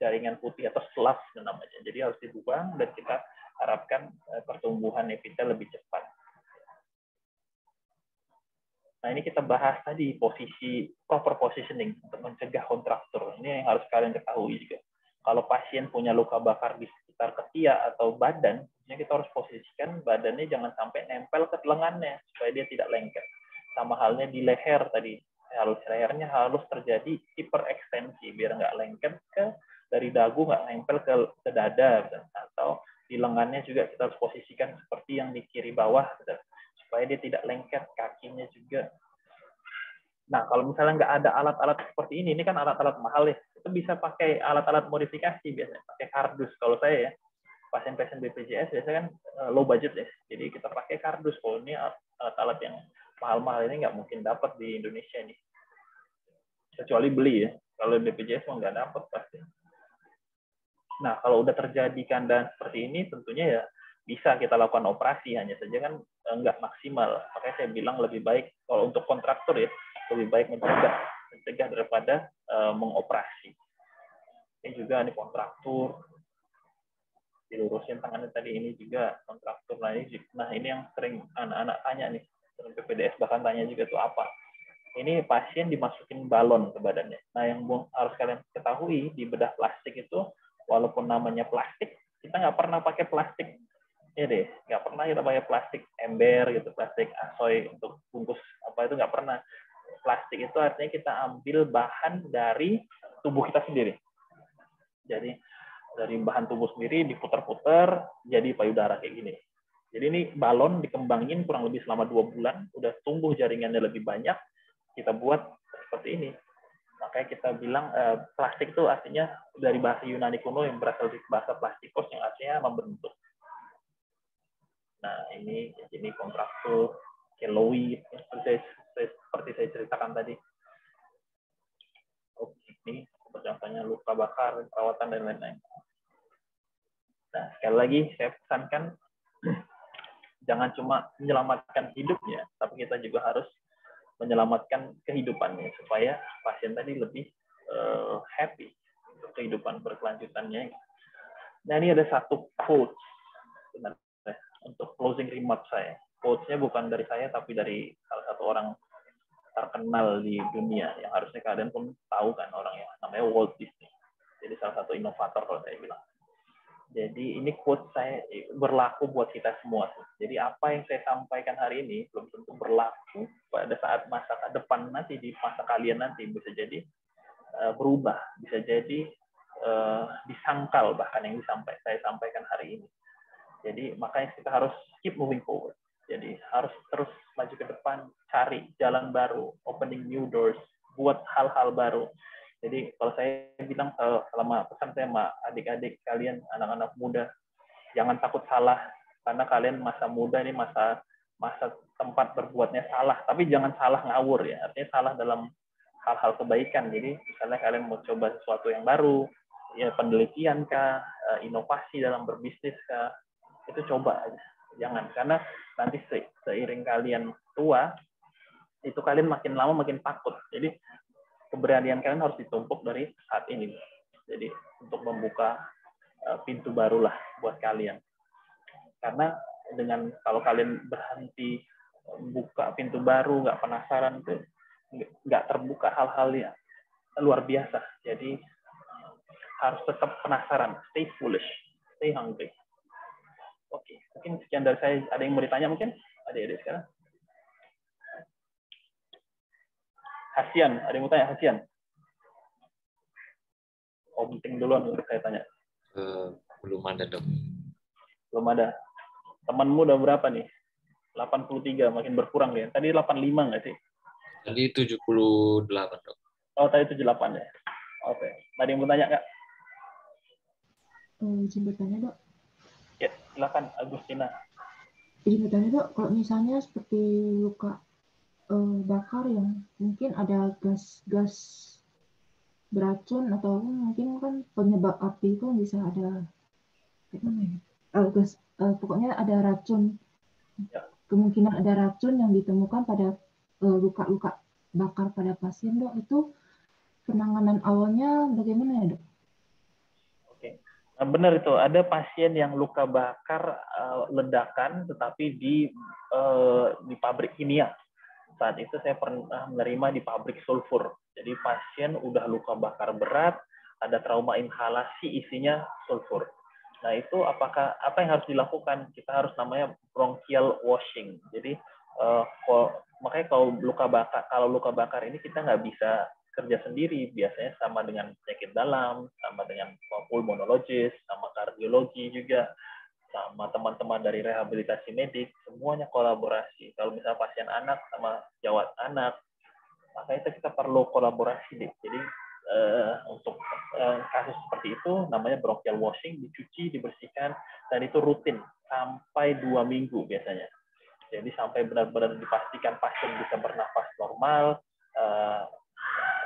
jaringan putih atau slug namanya. Jadi harus dibuang dan kita harapkan pertumbuhan epitel lebih cepat. Nah, ini kita bahas tadi proper positioning untuk mencegah kontraktur. Ini yang harus kalian ketahui juga. Kalau pasien punya luka bakar di sekitar ketiak atau badan, kita harus posisikan badannya jangan sampai nempel ke lengannya supaya dia tidak lengket. Sama halnya di leher tadi, lehernya harus terjadi hiperekstensi biar nggak lengket dari dagu, nggak nempel ke dada, atau di lengannya juga kita harus posisikan seperti yang di kiri bawah supaya dia tidak lengket, kakinya juga. Nah, kalau misalnya nggak ada alat-alat seperti ini kan alat-alat mahal ya, itu bisa pakai alat-alat modifikasi biasanya, pakai kardus. Kalau saya ya, pasien-pasien BPJS biasanya kan low budget ya, jadi kita pakai kardus. Kalau ini alat-alat yang mahal-mahal ini nggak mungkin dapat di Indonesia nih, kecuali beli ya. Kalau BPJS mau nggak dapat pasti. Nah, kalau udah terjadi keadaan seperti ini, tentunya ya bisa kita lakukan operasi, hanya saja kan nggak maksimal. Makanya saya bilang lebih baik kalau untuk kontraktur ya, lebih baik mencegah daripada mengoperasi. Ini juga ini kontraktur, dilurusin tangannya tadi, ini juga kontraktur. Nah, ini yang sering anak-anak tanya nih, sering PPDS bahkan tanya juga tuh apa. Ini pasien dimasukin balon ke badannya. Nah, yang harus kalian ketahui di bedah plastik itu, walaupun namanya plastik, kita nggak pernah pakai plastik. Ya deh, nggak pernah kita pakai plastik ember gitu, plastik asoy untuk bungkus apa, itu nggak pernah. Plastik itu artinya kita ambil bahan dari tubuh kita sendiri. Jadi dari bahan tubuh sendiri diputar-putar jadi payudara kayak gini. Jadi ini balon dikembangin kurang lebih selama 2 bulan, udah tumbuh jaringannya lebih banyak, kita buat seperti ini. Makanya kita bilang plastik itu artinya dari bahasa Yunani kuno yang berasal dari bahasa plastikos yang artinya membentuk. Nah, ini kontraktur, keloid, seperti saya ceritakan tadi. Oke, ini contohnya luka bakar, perawatan, dan lain-lain. Nah, sekali lagi saya pesankan, jangan cuma menyelamatkan hidupnya, tapi kita juga harus menyelamatkan kehidupannya, supaya pasien tadi lebih happy untuk kehidupan berkelanjutannya. Nah, ini ada satu quote untuk closing remark saya. Quotes-nya bukan dari saya, tapi dari salah satu orang terkenal di dunia yang harusnya kalian pun tahu kan, orangnya namanya Walt Disney. Jadi salah satu inovator kalau saya bilang. Jadi ini quote saya berlaku buat kita semua. Jadi apa yang saya sampaikan hari ini belum tentu berlaku pada saat masa depan nanti, di masa kalian nanti bisa jadi berubah, bisa jadi disangkal bahkan yang saya sampaikan hari ini. Jadi makanya kita harus keep moving forward. Jadi harus terus maju ke depan, cari jalan baru, opening new doors, buat hal-hal baru. Jadi kalau saya bilang, selama pesan saya sama adik-adik kalian, anak-anak muda, jangan takut salah, karena kalian masa muda ini masa tempat berbuatnya salah, tapi jangan salah ngawur ya, artinya salah dalam hal-hal kebaikan. Jadi misalnya kalian mau coba sesuatu yang baru, ya penelitian kah, inovasi dalam berbisnis kah, itu coba aja, jangan, karena nanti seiring kalian tua itu kalian makin lama makin takut. Jadi keberanian kalian harus ditumpuk dari saat ini, jadi untuk membuka pintu barulah buat kalian. Karena dengan kalau kalian berhenti buka pintu baru, nggak penasaran, itu nggak terbuka hal-hal yang luar biasa. Jadi harus tetap penasaran, stay foolish, stay hungry. Oke, mungkin sekian dari saya. Ada yang mau ditanya mungkin? Adik-adik sekarang. Hasian, ada yang mau tanya? Hasian? Oh, penting duluan untuk saya tanya. Belum ada, Dok. Belum ada. Temanmu udah berapa nih? 83, makin berkurang ya. Tadi 85 nggak sih? Tadi 78, Dok. Oh, tadi 78 ya. Oke. Tadi yang mau tanya, Kak? Izin bertanya, Dok. Ya, silakan Agustina. Izin bertanya, Dok, kalau misalnya seperti luka bakar yang mungkin ada gas beracun atau mungkin kan penyebab api itu bisa ada gas, pokoknya ada racun. Ya. Kemungkinan ada racun yang ditemukan pada luka-luka bakar pada pasien, Dok. Itu penanganan awalnya bagaimana ya, Dok? Oke. Benar itu, ada pasien yang luka bakar ledakan tetapi di pabrik kimia. Saat itu saya pernah menerima di pabrik sulfur. Jadi pasien udah luka bakar berat, ada trauma inhalasi isinya sulfur. Nah, itu apa yang harus dilakukan? Kita harus namanya bronchial washing. Jadi makanya kalau luka bakar ini kita nggak bisa kerja sendiri, biasanya sama dengan penyakit dalam, sama dengan pulmonologis, sama kardiologi juga, sama teman-teman dari rehabilitasi medik, semuanya kolaborasi. Kalau misalnya pasien anak sama jawat anak, maka itu kita perlu kolaborasi deh. Jadi untuk kasus seperti itu namanya bronchial washing, dicuci, dibersihkan, dan itu rutin sampai 2 minggu biasanya. Jadi sampai benar-benar dipastikan pasien bisa bernafas normal,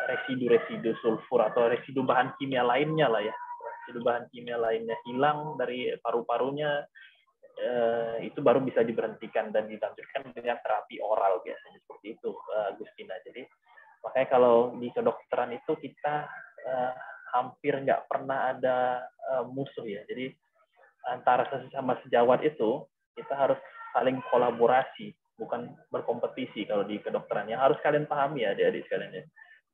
residu-residu sulfur atau residu bahan kimia lainnya lah ya, residu bahan kimia lainnya hilang dari paru-parunya, itu baru bisa diberhentikan dan dilanjutkan dengan terapi oral biasanya seperti itu, Agustina. Jadi makanya kalau di kedokteran itu kita hampir nggak pernah ada musuh ya. Jadi antara sesama sejawat itu kita harus saling kolaborasi, bukan berkompetisi kalau di kedokteran. Yang harus kalian pahami ya, adik-adik sekalian ya.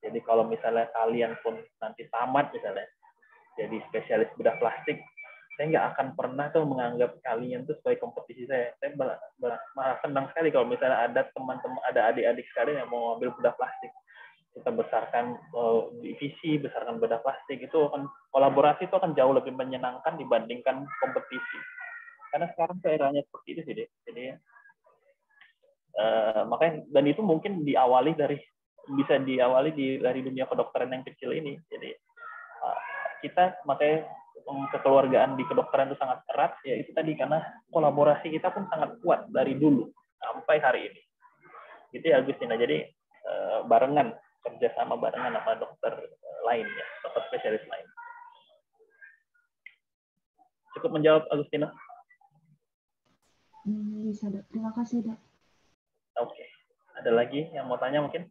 Jadi kalau misalnya kalian pun nanti tamat misalnya jadi spesialis bedah plastik, saya nggak akan pernah tuh menganggap kalian tuh sebagai kompetisi saya. Saya malah senang sekali kalau misalnya ada teman-teman, ada adik-adik sekalian yang mau ambil bedah plastik. Kita besarkan divisi, besarkan bedah plastik, itu akan kolaborasi itu akan jauh lebih menyenangkan dibandingkan kompetisi. Karena sekarang eranya seperti itu sih, jadi makanya, dan itu mungkin bisa diawali dari dunia kedokteran yang kecil ini. Jadi kita makanya kekeluargaan di kedokteran itu sangat erat, ya itu tadi karena kolaborasi kita pun sangat kuat dari dulu sampai hari ini. Gitu ya Agustina. Jadi barengan, kerjasama barengan sama dokter lainnya, dokter spesialis lain. Cukup menjawab Agustina? Bisa, Dok. Terima kasih, Dok. Oke. Ada lagi yang mau tanya mungkin?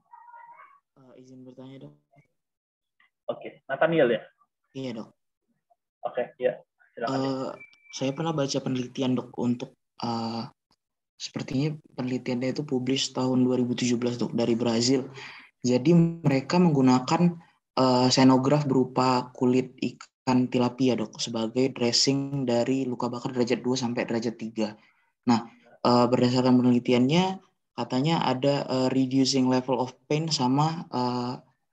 Izin bertanya, Dok. Oke. Nathaniel ya? Iya, Dok. Oke, ya. Silakan. Saya pernah baca penelitian, Dok, untuk sepertinya penelitiannya itu publish tahun 2017, Dok, dari Brazil. Jadi mereka menggunakan xenograf berupa kulit ikan tilapia, Dok, sebagai dressing dari luka bakar derajat 2 sampai derajat 3. Nah, berdasarkan penelitiannya katanya ada reducing level of pain sama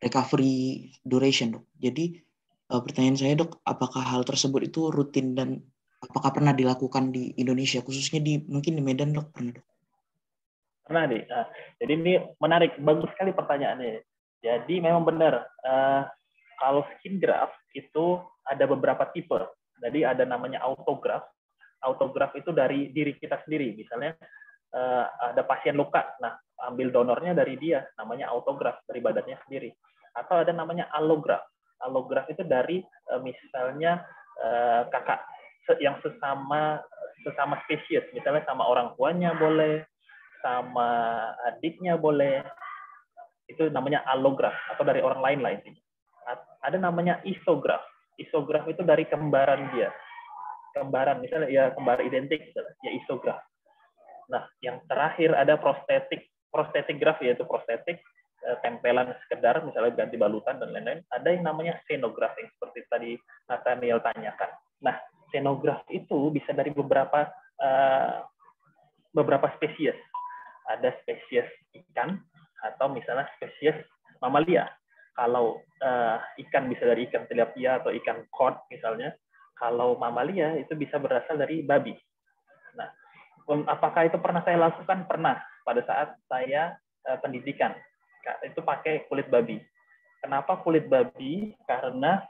recovery duration, Dok. Jadi pertanyaan saya, Dok, apakah hal tersebut itu rutin dan apakah pernah dilakukan di Indonesia, khususnya mungkin di Medan, Dok? Pernah, Dok? Pernah, Dik. Nah, jadi ini menarik, bagus sekali pertanyaannya. Jadi memang benar, kalau skin graft itu ada beberapa tipe. Jadi ada namanya autograft. Autograft itu dari diri kita sendiri. Misalnya ada pasien luka, nah ambil donornya dari dia, namanya autograft, dari badannya sendiri. Atau ada namanya allograft. Allograft itu dari misalnya kakak yang sesama spesies, misalnya sama orang tuanya boleh, sama adiknya boleh, itu namanya allograft, atau dari orang lain lah intinya. Ada namanya isograf. Isograf itu dari kembaran dia. Kembaran, misalnya ya kembar identik, misalnya, ya isograf. Nah, yang terakhir ada prostetik grafi, yaitu prostetik tempelan sekedar, misalnya ganti balutan dan lain-lain. Ada yang namanya xenograft, yang seperti tadi Nathaniel tanyakan. Nah, xenograft itu bisa dari beberapa spesies. Ada spesies ikan atau misalnya spesies mamalia. Kalau ikan bisa dari ikan tilapia atau ikan cod misalnya. Kalau mamalia itu bisa berasal dari babi. Nah, apakah itu pernah saya lakukan? Pernah. Pada saat saya pendidikan. Itu pakai kulit babi. Kenapa kulit babi? Karena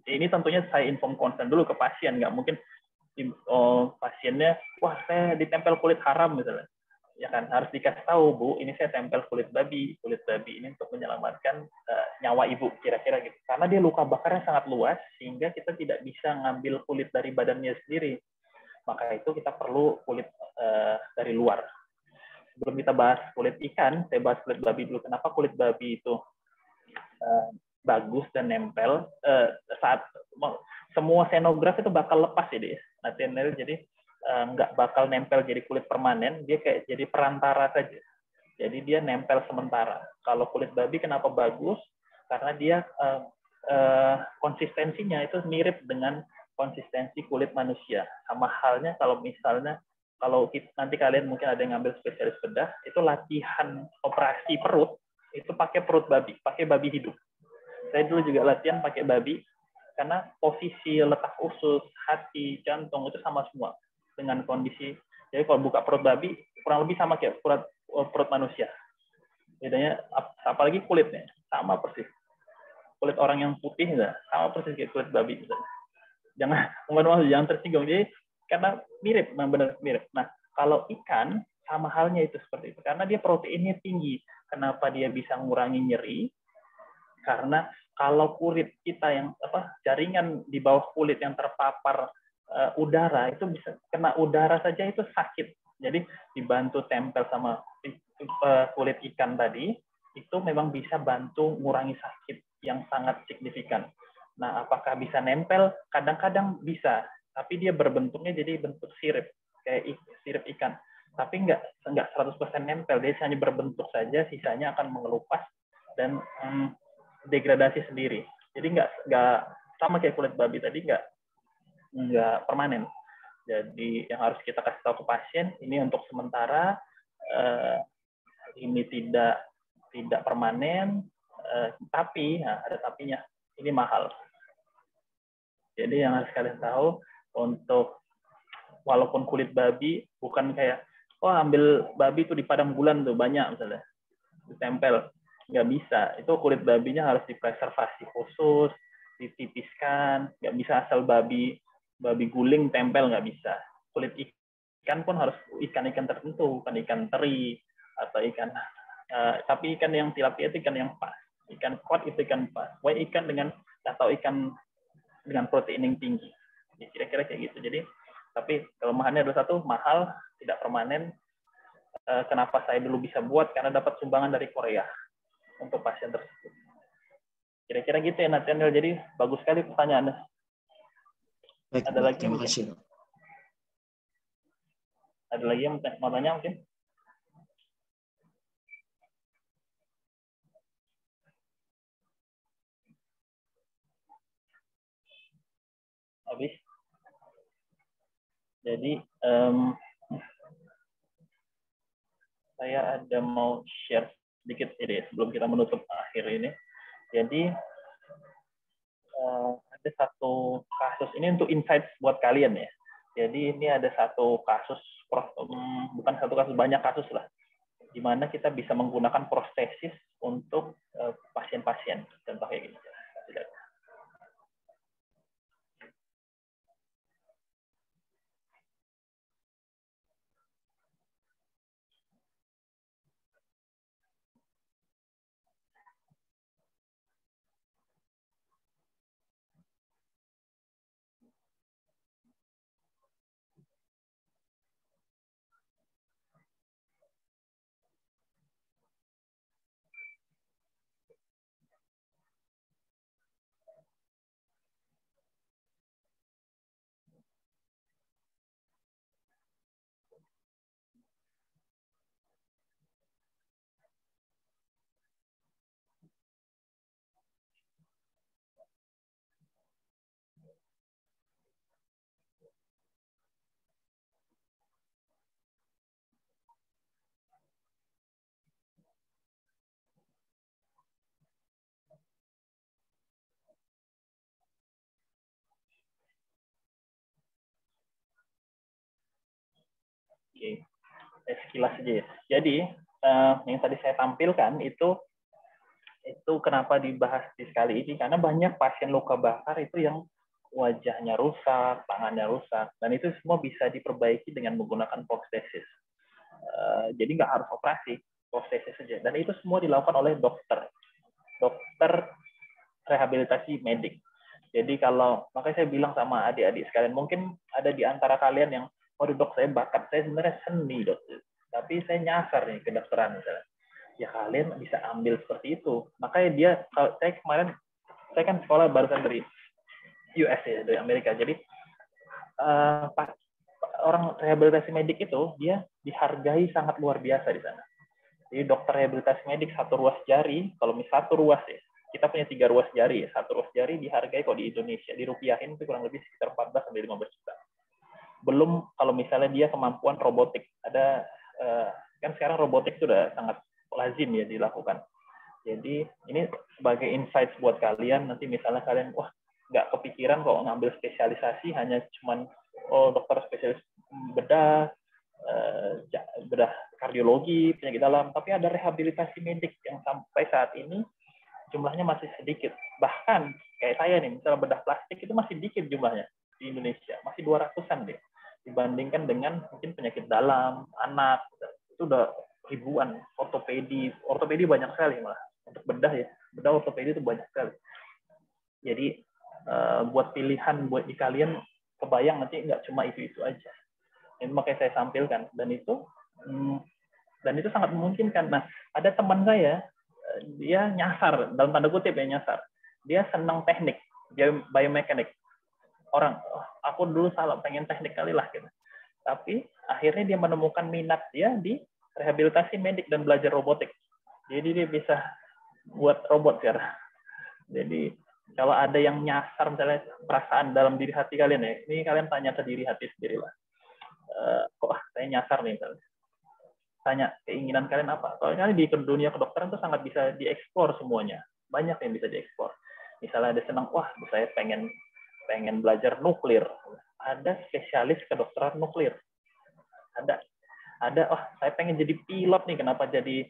ini tentunya saya inform consent dulu ke pasien. Nggak mungkin pasiennya, wah saya ditempel kulit haram misalnya. Ya kan, harus dikasih tahu, Bu, ini saya tempel kulit babi ini untuk menyelamatkan nyawa ibu, kira-kira gitu. Karena dia luka bakarnya sangat luas, sehingga kita tidak bisa ngambil kulit dari badannya sendiri. Maka itu kita perlu kulit dari luar. Sebelum kita bahas kulit ikan, saya bahas kulit babi dulu. Kenapa kulit babi itu bagus dan nempel saat semua xenograf itu bakal lepas ya, jadi nggak bakal nempel jadi kulit permanen, dia kayak jadi perantara saja. Jadi dia nempel sementara. Kalau kulit babi kenapa bagus? Karena dia konsistensinya itu mirip dengan konsistensi kulit manusia. Sama halnya kalau misalnya nanti kalian mungkin ada yang ngambil spesialis bedah, itu latihan operasi perut itu pakai perut babi, pakai babi hidup. Saya dulu juga latihan pakai babi karena posisi letak usus, hati, jantung itu sama semua dengan kondisi. Jadi kalau buka perut babi kurang lebih sama kayak perut manusia. Bedanya apalagi kulitnya sama persis. Kulit orang yang putih enggak sama persis kayak kulit babi misalnya. Jangan tersinggung. Jadi karena mirip, benar mirip. Nah, kalau ikan sama halnya itu seperti itu karena dia proteinnya tinggi. Kenapa dia bisa mengurangi nyeri? Karena kalau kulit kita yang jaringan di bawah kulit yang terpapar udara itu bisa kena udara saja itu sakit. Jadi dibantu tempel sama kulit ikan tadi itu memang bisa bantu mengurangi sakit yang sangat signifikan. Nah, apakah bisa nempel? Kadang-kadang bisa, tapi dia berbentuknya jadi bentuk sirip, kayak sirip ikan. Tapi nggak 100% nempel, dia hanya berbentuk saja, sisanya akan mengelupas dan degradasi sendiri. Jadi nggak sama kayak kulit babi tadi, nggak permanen. Jadi yang harus kita kasih tahu ke pasien, ini untuk sementara, ini tidak permanen, tapi ada tapinya, ini mahal. Jadi yang harus kalian tahu, untuk walaupun kulit babi bukan kayak ambil babi itu di padang bulan tuh banyak misalnya ditempel, nggak bisa. Itu kulit babinya harus dipreservasi khusus, ditipiskan, nggak bisa asal babi guling tempel, nggak bisa. Kulit ikan pun harus ikan-ikan tertentu, bukan ikan teri atau ikan tapi ikan yang tilapia itu ikan yang pas, ikan cod itu ikan pas, ikan dengan protein yang tinggi. Ya, kira-kira kayak gitu. Jadi, tapi kelemahannya ada satu, mahal, tidak permanen. Kenapa saya dulu bisa buat? Karena dapat sumbangan dari Korea untuk pasien tersebut. Kira-kira gitu ya, Nathaniel. Jadi, bagus sekali pertanyaannya. Baik, ada lagi terima mungkin? kasih. Ada lagi yang mau tanya mungkin? Habis? Jadi, saya ada mau share sedikit ini sebelum kita menutup akhir ini. Jadi, ada satu kasus, ini untuk insight buat kalian ya. Jadi ini ada satu kasus, bukan satu kasus, banyak kasus lah, di mana kita bisa menggunakan prostesis untuk pasien-pasien. Contoh kayak gini. sekilas aja ya. Jadi yang tadi saya tampilkan itu kenapa dibahas di sekali ini, karena banyak pasien luka bakar itu yang wajahnya rusak, tangannya rusak, dan itu semua bisa diperbaiki dengan menggunakan prosthesis. Jadi nggak harus operasi, prosthesis saja. Dan itu semua dilakukan oleh dokter rehabilitasi medik. Jadi makanya saya bilang sama adik-adik sekalian, mungkin ada di antara kalian yang, waduh dok, saya bakat saya sebenarnya seni dok, tapi saya nyasar nih ke kedokteran misalnya. Ya kalian bisa ambil seperti itu. Makanya saya kan sekolah barusan dari US ya, dari Amerika. Jadi orang rehabilitasi medik itu dia dihargai sangat luar biasa di sana. Jadi dokter rehabilitasi medik satu ruas jari, kalau misalnya satu ruas ya, kita punya 3 ruas jari, satu ruas jari dihargai kalau di Indonesia dirupiahin itu kurang lebih sekitar 14 sampai 15 juta. Belum kalau misalnya dia kemampuan robotik. Ada kan sekarang robotik sudah sangat lazim ya dilakukan. Jadi ini sebagai insight buat kalian, nanti misalnya kalian nggak kepikiran kok ngambil spesialisasi hanya cuman dokter spesialis bedah kardiologi, penyakit dalam, tapi ada rehabilitasi medik yang sampai saat ini jumlahnya masih sedikit. Bahkan kayak saya nih, misalnya bedah plastik itu masih dikit jumlahnya di Indonesia, masih 200-an deh, dibandingkan dengan mungkin penyakit dalam, anak, itu udah ribuan. Ortopedi banyak sekali malah. Untuk bedah ya, bedah ortopedi itu banyak sekali. Jadi buat pilihan buat di kalian, kebayang nanti nggak cuma itu aja. Ini makanya saya tampilkan, dan itu sangat memungkinkan. Nah, ada teman saya, dia nyasar, dalam tanda kutip ya nyasar. Dia senang teknik, biomekanik. Orang, aku dulu salah, pengen teknik kali lah gitu. Tapi akhirnya dia menemukan minat dia di rehabilitasi medik dan belajar robotik. Jadi dia bisa buat robot sekarang. Jadi kalau ada yang nyasar misalnya perasaan dalam diri hati kalian ya, ini kalian tanya ke diri hati sendiri lah. Kok saya nyasar nih misalnya. Tanya keinginan kalian apa. Soalnya di dunia kedokteran itu sangat bisa dieksplor semuanya. Banyak yang bisa dieksplor. Misalnya ada senang, saya pengen belajar nuklir. Ada spesialis kedokteran nuklir. Ada, saya pengen jadi pilot nih, kenapa jadi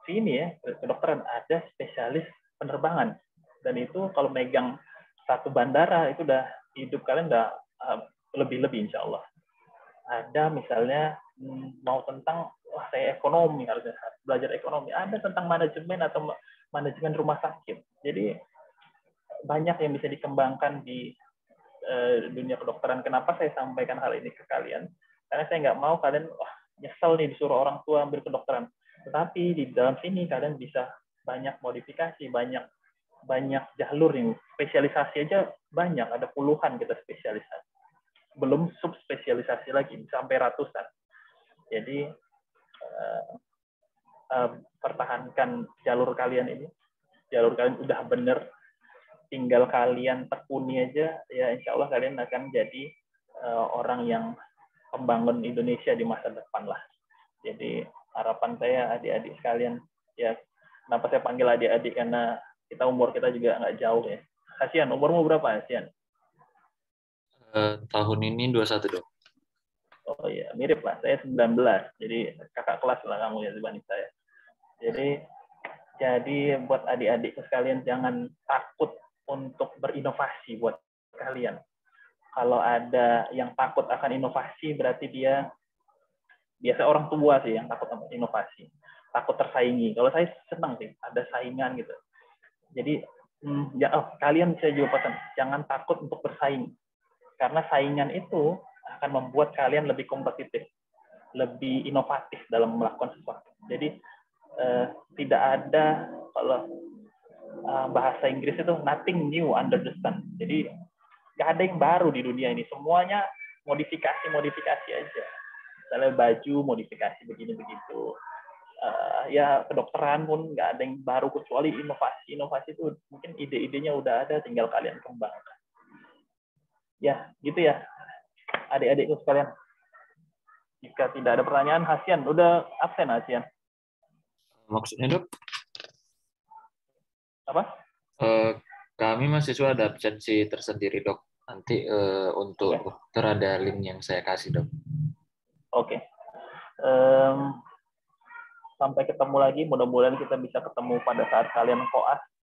sini ya, kedokteran. Ada spesialis penerbangan. Dan itu kalau megang satu bandara, itu udah hidup kalian udah lebih-lebih insya Allah. Ada misalnya mau tentang, saya ekonomi, harusnya belajar ekonomi. Ada tentang manajemen atau manajemen rumah sakit. Jadi banyak yang bisa dikembangkan di dunia kedokteran. Kenapa saya sampaikan hal ini ke kalian? Karena saya nggak mau kalian nyesel nih disuruh orang tua ambil kedokteran. Tetapi di dalam sini kalian bisa banyak modifikasi, banyak jalur yang spesialisasi aja banyak, ada puluhan kita spesialisasi. Belum subspesialisasi lagi, sampai ratusan. Jadi pertahankan jalur kalian ini. Jalur kalian udah bener, tinggal kalian tekuni aja, ya insya Allah kalian akan jadi orang yang pembangun Indonesia di masa depan lah. Jadi harapan saya adik-adik sekalian, ya kenapa saya panggil adik-adik, karena umur kita juga nggak jauh ya. Hasian, umurmu berapa Hasian? Tahun ini 21 dok. Oh iya, mirip lah. Saya 19. Jadi kakak kelas lah kamu ya dibanding saya. Jadi buat adik-adik sekalian, jangan takut untuk berinovasi buat kalian. Kalau ada yang takut akan inovasi, berarti dia biasa orang tua sih yang takut sama inovasi. Takut tersaingi. Kalau saya senang sih, ada saingan gitu. Jadi kalian bisa juga pesan, jangan takut untuk bersaing. Karena saingan itu akan membuat kalian lebih kompetitif, lebih inovatif dalam melakukan sesuatu. Jadi tidak ada, kalau bahasa Inggris itu nothing new under the sun. Jadi nggak ada yang baru di dunia ini. Semuanya modifikasi aja. Misalnya baju modifikasi begini begitu. Ya kedokteran pun nggak ada yang baru kecuali inovasi. Inovasi itu mungkin ide-idenya udah ada, tinggal kalian kembangkan. Ya, gitu ya, adik-adikku sekalian. Jika tidak ada pertanyaan, Hasian, udah absen Hasian? Maksudnya dok? Apa? Kami mahasiswa ada absensi tersendiri dok. Nanti untuk dokter ada link yang saya kasih dok. Oke. Sampai ketemu lagi, mudah-mudahan kita bisa ketemu pada saat kalian koas